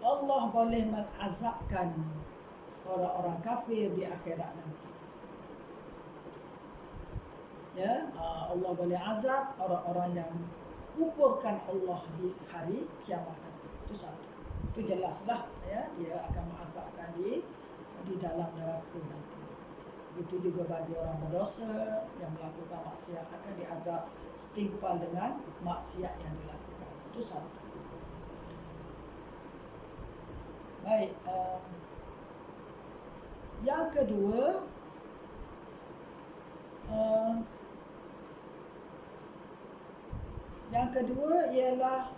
A: Allah boleh mengazabkan orang-orang kafir di akhirat nanti. Ya, Allah boleh azab orang-orang yang kufurkan Allah di hari kiamat nanti. Itu satu. Itu jelaslah ya, dia akan mengazabkan di dalam neraka nanti. Itu juga bagi orang berdosa yang melakukan maksiat akan diazab setimpal dengan maksiat yang dilakukan. Itu satu. Baik, yang kedua, ialah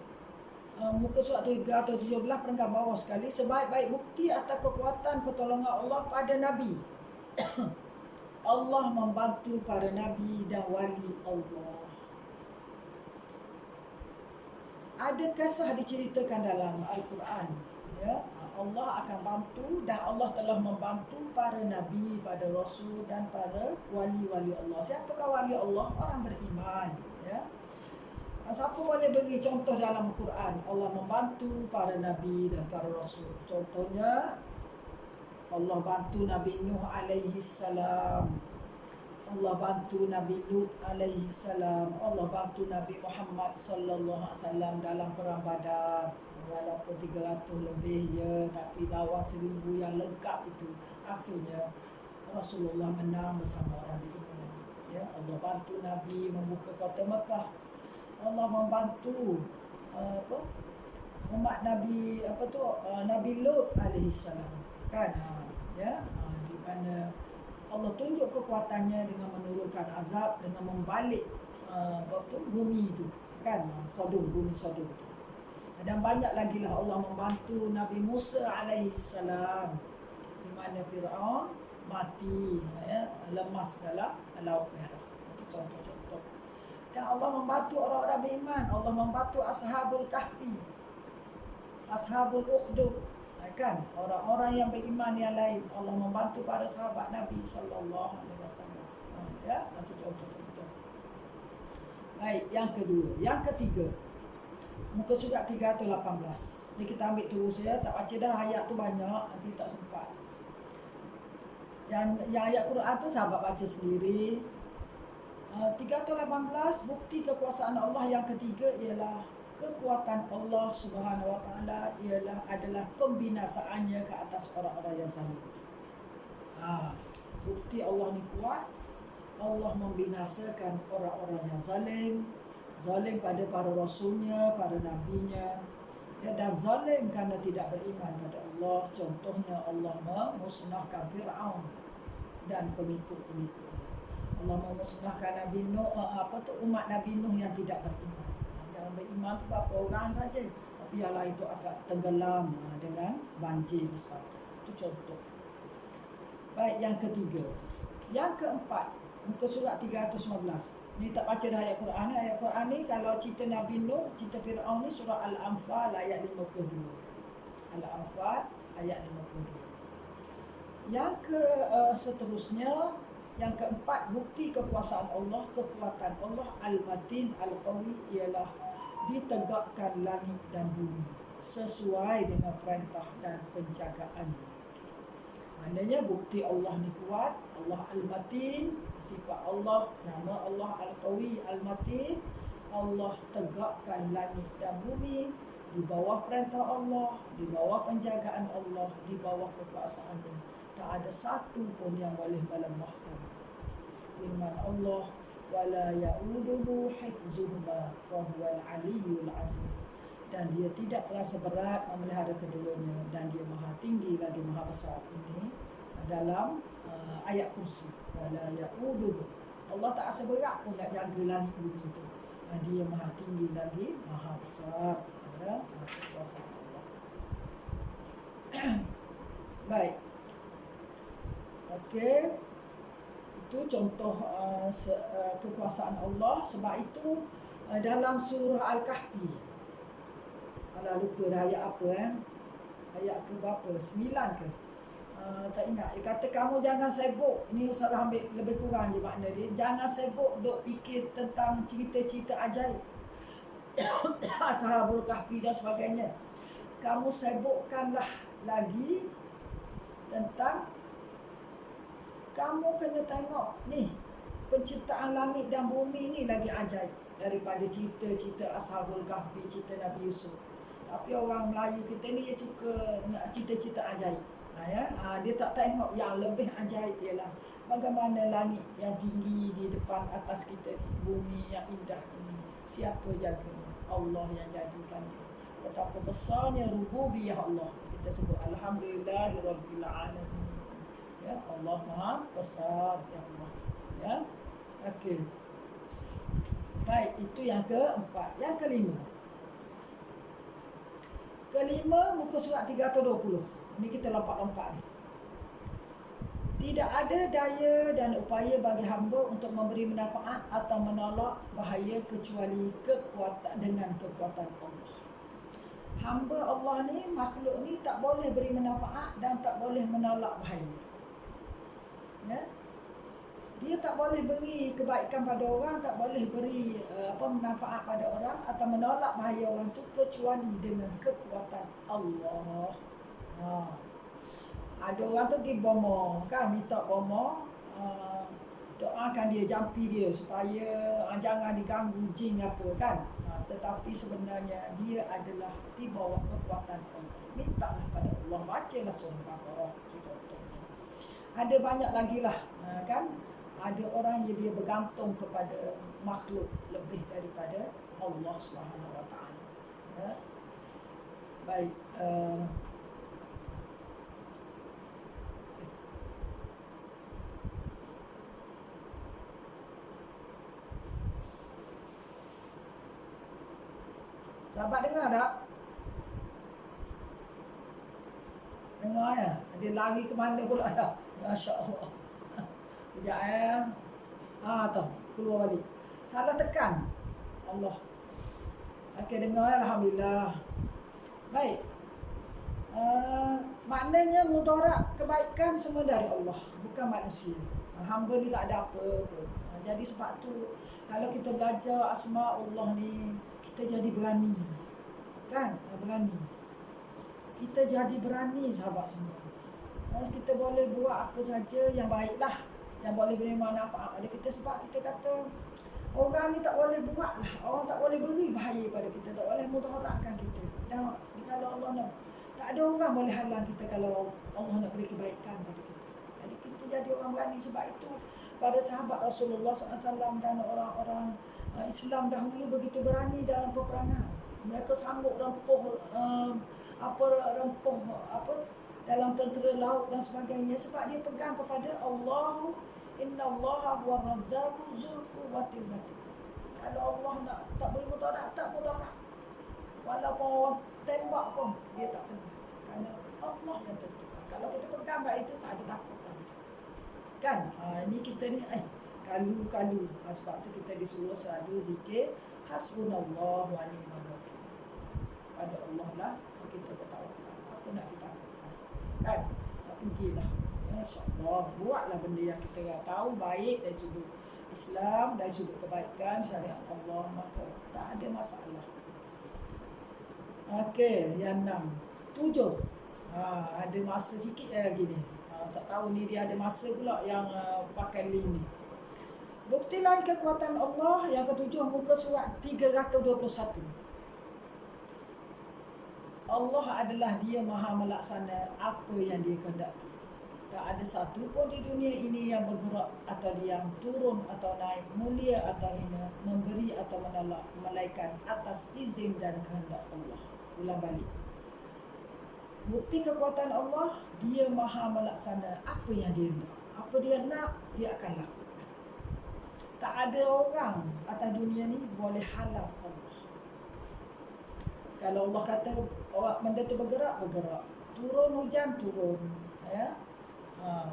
A: muka surat 317 perenggan bawah sekali, sebaik-baik bukti atas kekuatan pertolongan Allah pada Nabi. Allah membantu para Nabi dan wali Allah. Ada kisah diceritakan dalam Al-Quran, ya, Allah akan bantu dan Allah telah membantu para Nabi, para Rasul dan para wali-wali Allah. Siapakah wali Allah? Orang beriman, ya. Siapa boleh beri contoh dalam Al-Quran Allah membantu para Nabi dan para Rasul? Contohnya, Allah bantu Nabi Nuh alaihi salam, Allah bantu Nabi Lut alaihi salam, Allah bantu Nabi Muhammad sallallahu alaihi wasallam dalam perang Badar. Walaupun 300 lebih je, tapi lawan 1000 yang lengkap itu, akhirnya Rasulullah menang bersama orang beriman. Ya, Allah bantu Nabi membuka kota Mekah. Allah membantu umat Nabi Nabi Lut alaihi salam, kan? Ya, di mana Allah tunjuk kekuatannya dengan menurunkan azab, dengan membalik bumi itu, kan? Bumi Sodom itu. Dan banyak lagi lah Allah membantu Nabi Musa alaihi salam, di mana Firaun mati, ya, lemas dalam Laut Merah. Itu contoh-contoh. Dan Allah membantu orang-orang beriman. Allah membantu Ashabul Kahfi, Ashabul Ukhdud, kan? Orang-orang yang beriman yang lain. Allah membantu para sahabat Nabi sallallahu alaihi wasallam. Ya, itu contoh-contoh. Baik, yang kedua, yang ketiga. Muka surat 318. Ni kita ambil terus ya, tak baca dah ayat tu banyak, nanti tak sempat. Yang ayat Quran tu sahabat baca sendiri. 318, bukti kekuasaan Allah yang ketiga ialah kekuatan Allah Subhanahu Wa Taala adalah pembinasaannya ke atas orang-orang yang zalim. Bukti Allah ni kuat. Allah membinasakan orang-orang yang zalim pada para rasulnya, para nabinya, ya, dan zalim kerana tidak beriman pada Allah. Contohnya Allah memusnahkan Firaun dan pengikut-pengikutnya. Allah memusnahkan Nabi Nuh, umat Nabi Nuh yang tidak beriman. Yang beriman itu berapa orang saja, tapi yang lain itu akan tenggelam dengan banjir besar. Itu contoh. Baik, yang ketiga. Yang keempat, muka surat 315. Ni tak baca dah ayat Quran ni. Ayat Quran ni kalau cerita Nabi Nuh, cerita Firaun ni surah Al-Anfal ayat 52. Al-Anfal ayat 52. Yang seterusnya, yang keempat, bukti kekuasaan Allah, kekuatan Allah Al-Matin Al-Qawi ialah ditegakkan langit dan bumi sesuai dengan perintah dan penjagaannya. Maknanya bukti Allah ni kuat, Allah Al-Matin, sifat Allah, nama Allah Al-Qawi Al-Matin. Allah tegakkan langit dan bumi di bawah perintah Allah, di bawah penjagaan Allah, di bawah kekuasaannya. Tak ada satu pun yang boleh melemahkan firman Allah, wala ya'uduhu hifzuhuma wa huwal aliyyul azim. Dan dia tidak terasa berat memelihara keduanya, dan dia maha tinggi lagi maha besar. Ini dalam ayat kursi. Wala ya'uduhu. Allah tak rasa berat pun nak jaga langit bumi tu. Dia maha tinggi lagi, maha besar. Kekuasaan Allah. Baik. Okey. Itu contoh kekuasaan Allah. Sebab itu dalam surah Al-Kahfi, kalau lupa dah ayat apa ayat ke berapa? 9 ke? Tak ingat. Dia kata kamu jangan sibuk. Ni Ustaz ambil lebih kurang je makna dia. Jangan sibuk duk fikir tentang cerita-cerita ajaib. Ashabul Kahfi dan sebagainya. Kamu sibukkanlah lagi tentang kamu kena tengok ni penciptaan langit dan bumi ni lagi ajaib daripada cerita-cerita Ashabul Kahfi, cerita Nabi Yusuf. Tapi orang Melayu kita ni dia suka nak cerita-cerita ajaib. Dia tak tengok yang lebih ajaib ialah bagaimana langit yang tinggi di depan atas kita ni, bumi yang indah ini, siapa jaganya? Allah yang jadikannya. Betapa besarnya rububiyah Allah. Kita sebut alhamdulillahirabbil alamin. Ya, Allah Maha besar ya Allah. Ya. Okey. Baik, itu yang keempat. Yang kelima muka surat 320. Ini kita lompat-lompat ni. Tidak ada daya dan upaya bagi hamba untuk memberi manfaat atau menolak bahaya kecuali dengan kekuatan Allah. Hamba Allah ni, makhluk ni tak boleh beri manfaat dan tak boleh menolak bahaya. Ya? Dia tak boleh beri kebaikan pada orang, tak boleh beri manfaat pada orang atau menolak bahaya orang tu kecuali dengan kekuatan Allah. Ada orang tu pergi bomo kan, minta bomo, doakan dia, jampi dia supaya jangan diganggu jin apa kan. Tetapi sebenarnya dia adalah di bawah kekuatan Allah. Mintalah pada Allah, bacalah surah Baqarah contohnya. Ada banyak lagi lah kan. Ada orang yang dia bergantung kepada makhluk lebih daripada Allah SWT. Ya. Baik. Sahabat dengar tak? Dengar ya? Dia lari ke mana pula dah? Masya Allah. Sekejap tahu. Keluar balik. Salah tekan. Allah. Okey, dengar ya? Alhamdulillah. Baik. Maknanya mudarat kebaikan semua dari Allah, bukan manusia. Hamba ni tak ada apa-apa. Jadi sebab tu kalau kita belajar asma Allah ni, kita jadi berani. Kan? Berani. Kita jadi berani sahabat semua. Kita boleh buat apa saja yang baiklah, yang boleh beri manfaat pada kita. Sebab kita kata orang ni tak boleh buat lah, orang tak boleh beri bahaya pada kita, tak boleh mudaratkan kita. Dan kalau Allah nak, tak ada orang boleh halang kita kalau Allah nak beri kebaikan pada kita. Jadi kita jadi orang berani. Sebab itu para sahabat Rasulullah SAW dan orang-orang Islam dahulu begitu berani dalam peperangan. Mereka sambut rempuh dalam tentera laut dan sebagainya, sebab dia pegang kepada Allah. Innallaha huwa razzaqu dzul quwwatil matin. Kalau Allah nak tak beri mudarat, tak mudarat. Walaupun orang tembak pun dia tak kena. Kerana Allah yang tentukan. Kalau kita pegang baik itu, tak ada takut lagi. Kan? Ini kita ni kalu-kalu. Sebab tu kita disuruh selalu zikir hasbunallah wa ni'mal wakil. Pada Allah lah kita bertawakal. Apa nak ditakutkan? Kan? Pergilah. InsyaAllah. Buatlah benda yang kita dah tahu baik dari sudut Islam, dari sudut kebaikan syariat Allah, maka tak ada masalah. Okey, yang 6. 7. Ada masa sikit lagi ni. Tak tahu ni dia ada masa pula yang pakai link ni. Bukti lain kekuatan Allah yang ketujuh, muka surat 321. Allah adalah dia maha melaksana apa yang dia kehendaki. Tak ada satu pun di dunia ini yang bergerak atau diam, turun atau naik, mulia atau hina, memberi atau menolak, melainkan atas izin dan kehendak Allah. Ulang balik. Bukti kekuatan Allah, dia maha melaksana apa yang dia nak. Apa dia nak, dia akan lakukan. Tak ada orang atas dunia ni boleh halang Allah. Kalau Allah kata benda tu bergerak, turun hujan, turun, ya.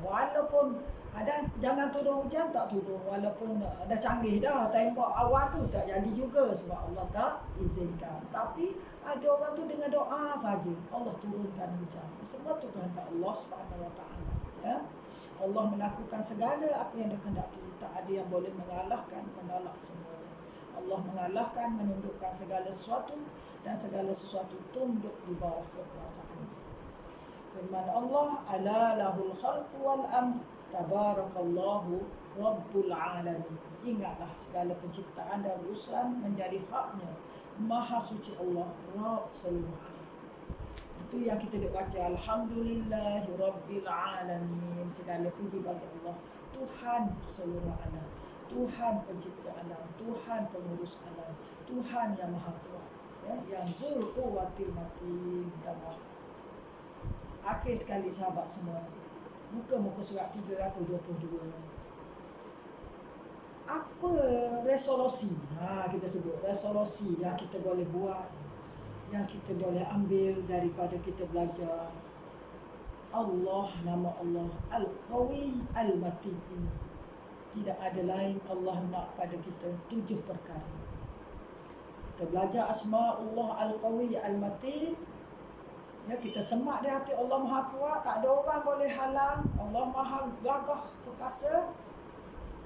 A: Walaupun ada jangan turun hujan, tak turun, walaupun dah canggih dah tembok awal tu, tak jadi juga sebab Allah tak izinkan. Tapi ada orang tu dengan doa saja Allah turunkan hujan. Semua tu kehendak Allah Subhanahu Wa Taala, ya. Allah melakukan segala apa yang dia kehendaki. Tak ada yang boleh mengalahkan, menolak semua. Allah mengalahkan, menundukkan segala sesuatu, dan segala sesuatu tunduk di bawah kekuasaan. Firman Allah, ala lahul khalqu wal amr, tabarakallahu rabbul alamin. Ingatlah segala penciptaan dan urusan menjadi haknya Maha Suci Allah, Rabb seluruh alam. Itu yang kita dah baca, alhamdulillahi rabbil alamin. Segala puji bagi Allah, Tuhan seluruh alam, Tuhan pencipta alam, Tuhan pengurus alam, Tuhan yang maha kuat, ya, yang Dzul Quwwatil Matin dan Maha. Akhir sekali sahabat semua, muka surat 322. Apa resolusi? Kita sebut resolusi yang kita boleh buat, yang kita boleh ambil daripada kita belajar Allah, nama Allah Al-Qawi Al-Matin ini. Tidak ada lain, Allah nak pada kita 7 perkara. Kita belajar Asma'ullah Al-Qawi Al-Matin, ya, kita semak di hati Allah Maha Kuat, tak ada orang boleh halang. Allah Maha Gagah Perkasa.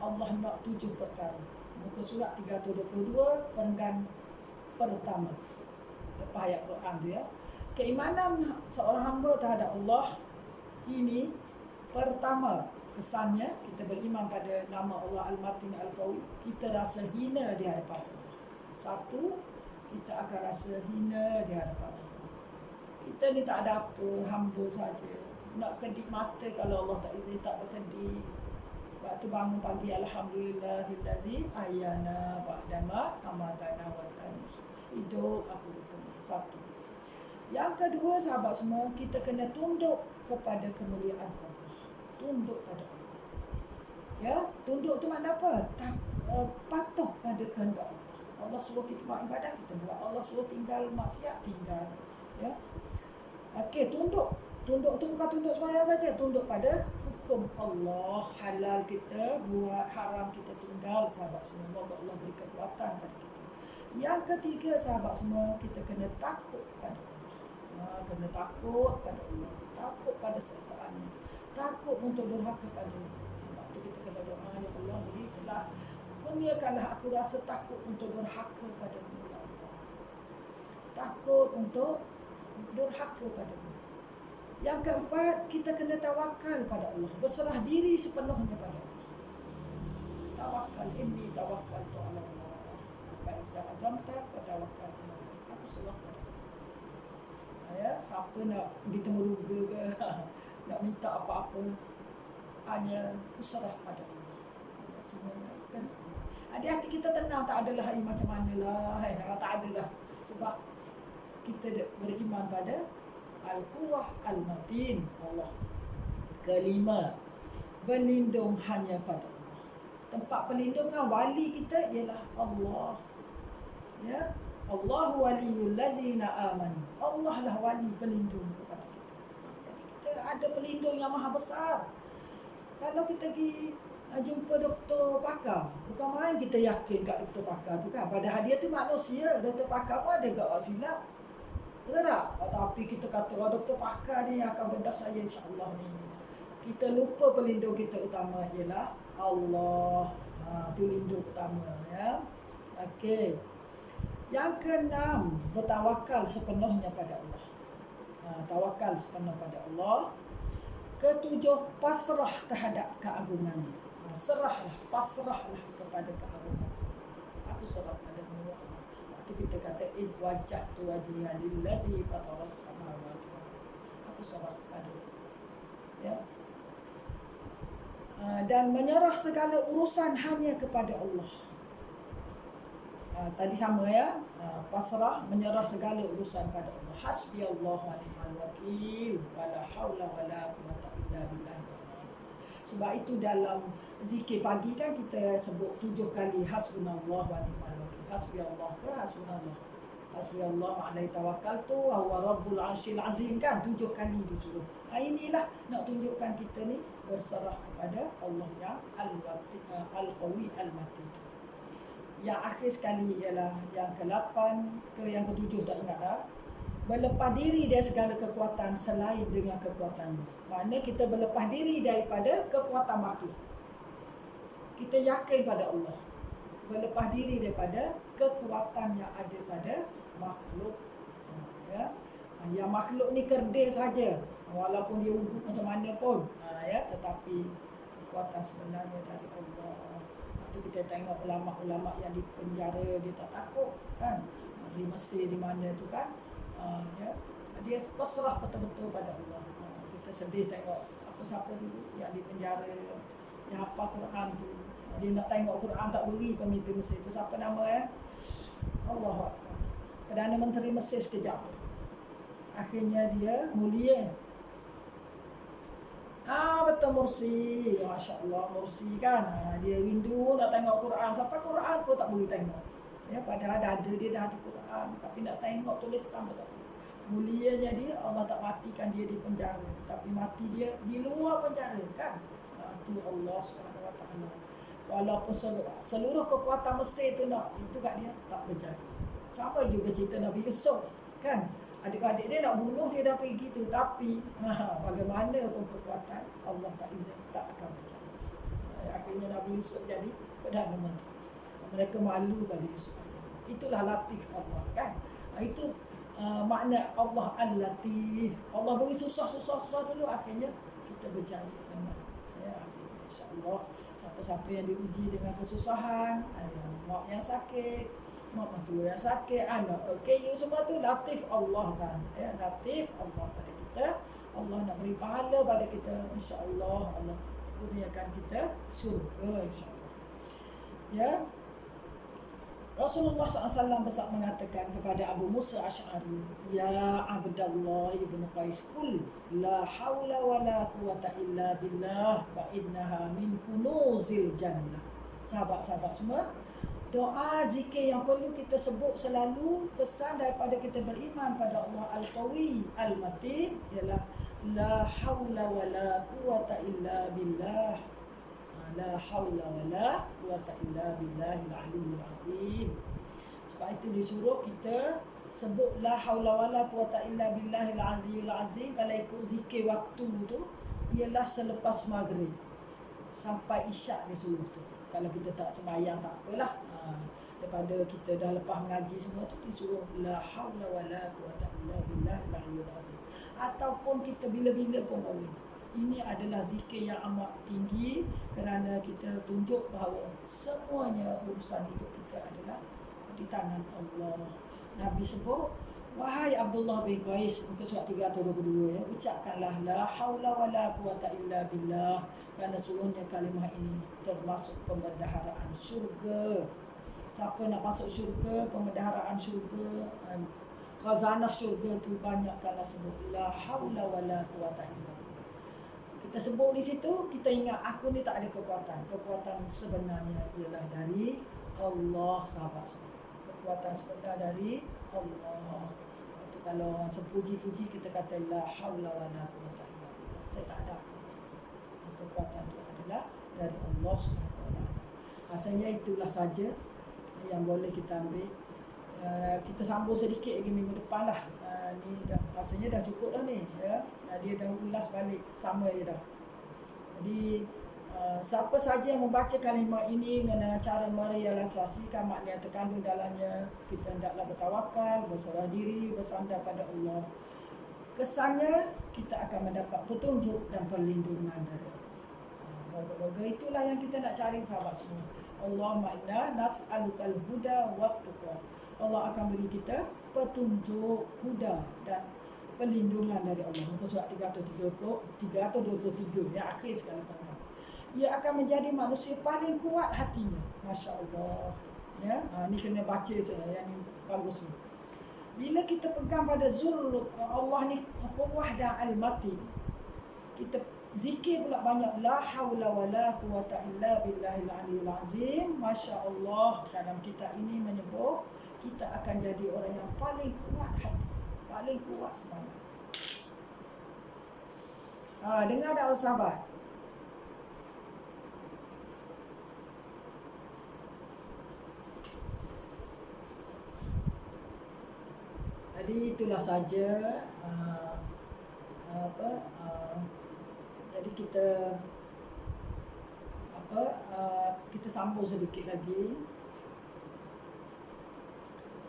A: Allah nak 7 perkara. Muka surat 322, perenggan pertama. Lepas ayat Quran tu, ya. Keimanan seorang hamba terhadap Allah ini, pertama kesannya kita beriman pada nama Allah Al-Matin Al-Qawi. Kita rasa hina di hadapan Allah. Satu, kita akan rasa hina di hadapan Allah. Kita ni tak ada apa, hamba saja. Nak kedip mata kalau Allah tak izin, tak berkedip. Waktu bangun pagi, alhamdulillahillazi ahyana ba'dama amatana wa tanus. Hidup apa rupanya. Satu. Yang kedua, sahabat semua, kita kena tunduk kepada kemuliaan Allah. Tunduk pada Allah. Ya, tunduk tu makna apa? Patuh pada kehendak Allah. Allah suruh kita buat ibadah, kita buat. Allah suruh tinggal maksiat, tinggal. Ya. Okey, tunduk. Tunduk tu bukan tunduk sembahyang saja, tunduk pada hukum Allah. Halal kita buat, haram kita tinggal, sahabat semua. Moga Allah beri kekuatan pada kita. Yang ketiga, sahabat semua, kita kena takut pada Allah. Kena takut pada Allah, takut pada sesaannya, takut untuk durhaka pada Allah. Waktu kita kena doa, ya Allah, berikanlah, kurniakanlah aku rasa takut untuk durhaka pada-Mu, ya Allah. Takut untuk durhaka pada-Mu. Yang keempat, kita kena tawakal pada Allah, berserah diri sepenuhnya pada Allah. Tawakal, inni tawakal tu ala Allah. Faiza azamta wa tawakkal ala Allah. Aku serah pada Allah. Ya, siapa nak ditemuruga ke, nak minta apa-apa, hanya berserah pada Allah. Semuanya kan. Di hati kita tenang, tak adalah macam manalah, tak adalah. Sebab kita beriman pada Al-Quwah Al-Matin Allah. Kelima, berlindung hanya pada Allah. Tempat perlindungan wali kita ialah Allah. Ya, Allahu waliyul ladzina amanu. Allah lah wali pelindung kepada kita. Jadi kita ada pelindung yang maha besar. Kalau kita pergi jumpa doktor pakar, bukan main kita yakin kat doktor pakar tu kan. Padahal dia tu manusia, doktor pakar pun ada gak silap. Betul tak? Tapi kita kata, doktor pakar ni akan bedah saya insya-Allah ni. Kita lupa pelindung kita utama ialah Allah. Itu lindung utama, ya. Okey. Yang keenam, bertawakal sepenuhnya pada Allah. Tawakal sepenuh pada Allah. Ketujuh, pasrah terhadap keagungannya. Pasrahlah kepada keagungan. Aku serah pada-Mu, ya Allah. Waktu kita kata wajjahtu wajhiya lillazi fataras samawati wal ardh. Aku serah pada-Mu. Ya. Dan menyerah segala urusan hanya kepada Allah. Tadi sama, ya. Pasrah, menyerah segala urusan pada Allah. Hasbiyallahu wa ni'mal wakil, wala haula wala quwwata illa billah. Sebab itu dalam zikir pagi kan kita sebut 7 kali hasbunallah wa ni'mal wakil. Hasbiyallah ke hasbunallah. Hasbiyallah alaihi tawakkaltu wa huwa rabbul arsyil azim kan 7 kali disuruh. Inilah nak tunjukkan kita ni berserah kepada Allah yang al-qawi al-matin. Yang akhir sekali ialah yang ke-8 ke yang ke-7 tak ingat dah. Berlepas diri dari segala kekuatan selain dengan kekuatannya. Maknanya kita berlepas diri daripada kekuatan makhluk. Kita yakin pada Allah. Berlepas diri daripada kekuatan yang ada pada makhluk. Ya. Yang makhluk ni kerdil saja. Walaupun dia ugut macam mana pun. Ya. Tetapi kekuatan sebenarnya dari Allah. Itu kita tengok ulama-ulama yang di penjara dia tak takut kan. Di Mesir di mana tu kan. Ya, dia pasrah betul-betul pada Allah. Kita sedih tengok siapa dulu yang di penjara yang hafal Quran tu. Dia nak tengok Quran tak beri pemimpin Mesir tu. Siapa nama Allahu Akbar. Perdana Menteri Mesir sekejap. Akhirnya dia mulia. Betul Mursi. Masya Allah Mursi kan. Dia rindu nak tengok Quran. Sampai Quran pun tak boleh tengok. Ya, padahal dada dia dah ada Quran, tapi nak tengok tulisan tak boleh. Mulianya dia, Allah tak matikan dia di penjara, tapi mati dia di luar penjara kan. Itu Allah SWT. Walaupun seluruh kekuatan Mesir itu nak, itu kat dia tak berjaya. Sama juga cerita Nabi Yusuf kan. Adik-adik dia nak bunuh dia dah pergi tu, tapi bagaimana pun kekuatan Allah tak izin, tak akan berjaya. Akhirnya Nabi Yusuf jadi Perdana Menteri. Mereka malu pada Yusuf. Itulah latif Allah kan. Itu makna Allah al-latif. Allah beri susah dulu, akhirnya kita berjaya benar. Ya, insya-Allah siapa-siapa yang diuji dengan kesusahan, mak yang sakit, mak mentua yang sakit, anak OKU semua tu latif Allah kan. Ya, latif Allah pada kita. Allah nak beri pahala pada kita, insya-Allah Allah kurniakan kita syurga insya-Allah. Ya. Rasulullah SAW mengatakan kepada Abu Musa Asy'ari, "Ya Abdullah ibn Qais, qul la haula wa la quwata illa billah wa innaha min kunuzil jannah." Sahabat-sahabat semua, doa zikir yang perlu kita sebut selalu, pesan daripada kita beriman pada Allah Al-Qawi Al-Matin ialah la haula wa la quwata illa billah. La haula wa la quwata illa billahil aliyyil azim. Sebab itu disuruh kita sebut la haula wa la quwata illa billahil aliyyil azim. Kalau ikut zikir waktu tu ialah selepas maghrib sampai isyak dia suruh tu. Kalau kita tak sembahyang tak apalah. Daripada kita dah lepas mengaji semua tu disuruh la haula wa la quwata illa billahil aliyyil azim. Ataupun kita bila-bila pun boleh. Ini adalah zikir yang amat tinggi kerana kita tunjuk bahawa semuanya urusan hidup kita adalah di tangan Allah. Nabi sebut, "Wahai Abdullah bin Qais," muka surat 322 ya, ucapkanlah la haula wa la quwata illa billah, kerana seluruhnya kalimah ini termasuk pembendaharaan syurga. Siapa nak masuk syurga, pembendaharaan syurga, khazanah syurga tu banyakkanlah sebut la haula wa la quwata illa billah. Kita sebut di situ, kita ingat aku ni tak ada kekuatan. Kekuatan sebenarnya ialah dari Allah, sahabat semua. Kekuatan sebenar dari Allah. Itu kalau orang sepuji-puji kita kata la haula wa la quwata illa billah. Saya tak ada apa. Kekuatan itu adalah dari Allah SWT. Rasanya itulah saja yang boleh kita ambil. Kita sambung sedikit lagi minggu depan lah. Ni dah rasanya dah cukup dah ni ya. Dia dah ulas balik sama je dah. Jadi siapa saja yang membaca kalimah ini dengan cara merealisasikan makna yang terkandung dalamnya, kita hendaklah bertawakal, berserah diri, bersandar pada Allah. Kesannya kita akan mendapat petunjuk dan perlindungan dari Allah. Moga-moga itulah yang kita nak cari sahabat semua. Allahumma inna nas'alukal huda wa tuqwa. Allah akan beri kita petunjuk, huda dan perlindungan dari Allah. Muka surat 323 yang akhir sekali tentang. Ia akan menjadi manusia paling kuat hatinya. Masya Allah. Ya, ni kena baca je yang ni bagus ni. Bila kita pegang pada zul Allah ni, Quwwah dan Al-Matin, kita Zikir pula banyak, la haula wala quwata illa billahil aliyil azim. Masya-Allah, dalam kita ini menyebut kita akan jadi orang yang paling kuat hati, paling kuat semangat. Dengar tak sahabat? Jadi itulah saja jadi kita sambung sedikit lagi,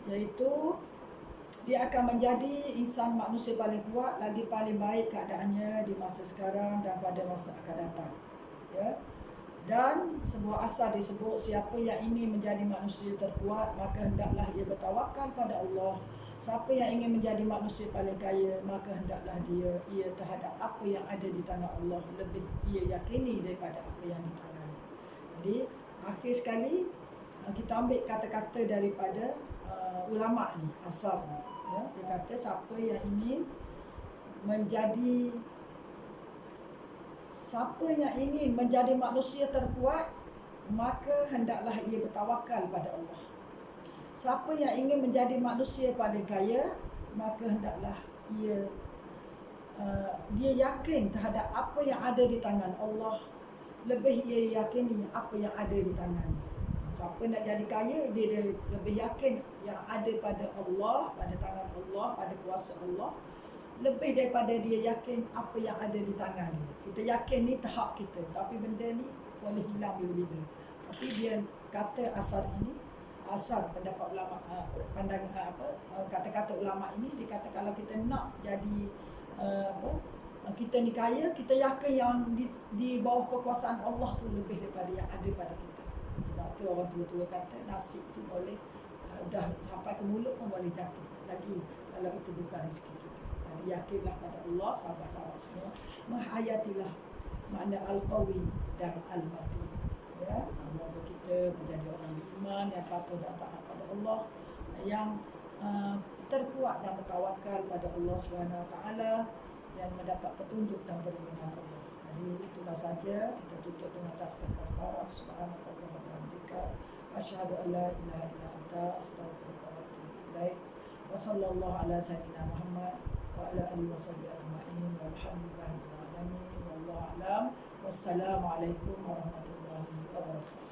A: iaitu dia akan menjadi insan manusia paling kuat lagi paling baik keadaannya di masa sekarang dan pada masa akan datang, ya. Dan sebuah asar disebut, siapa yang ingin menjadi manusia terkuat maka hendaklah ia bertawakal pada Allah. Siapa yang ingin menjadi manusia paling kaya maka hendaklah ia terhadap apa yang ada di tangan Allah lebih ia yakini daripada apa yang di tangannya. Jadi akhir sekali kita ambil kata-kata daripada ulama ni, asar ni, ya. Dia kata siapa yang ingin menjadi manusia terkuat maka hendaklah ia bertawakal pada Allah. Siapa yang ingin menjadi manusia paling kaya maka hendaklah dia yakin terhadap apa yang ada di tangan Allah lebih ia yakini apa yang ada di tangannya. Siapa nak jadi kaya, dia lebih yakin yang ada pada Allah, pada tangan Allah, pada kuasa Allah, lebih daripada dia yakin apa yang ada di tangan dia. Kita yakin ni tahap kita, tapi benda ni boleh hilang bila-bila. Tapi dia kata asar pendapat ulama, kata-kata ulama ini, dia kata kalau kita nak jadi kita ni kaya, kita yakin yang di bawah kekuasaan Allah tu lebih daripada yang ada pada kita. Sebab tu orang tua-tua kata nasib tu boleh dah sampai ke mulut pun boleh jatuh lagi kalau itu bukan rezeki kita. Jadi yakinlah pada Allah, sahabat-sahabat semua, menghayatilah makna al-qawi dan al-matin, ya. Semoga kita menjadi orang beriman yang patuh dan taat pada Allah, yang terkuat dan bertawakal pada Allah SWT, yang mendapat petunjuk dan perlindungan Allah. Jadi itulah saja, kita tutup dengan tasbih kafarah. Subhanallah wa bihamdika, asyhadu an la ilaha illa anta, astaghfiruka wa atubu ilaik. Wa sallallahu ala sayyidina Muhammad wa ala alihi wa sahbihi ajma'in. Walhamdulillahirabbil alamin. Wallahu a'lam. Wassalamualaikum warahmatullahi wabarakatuh.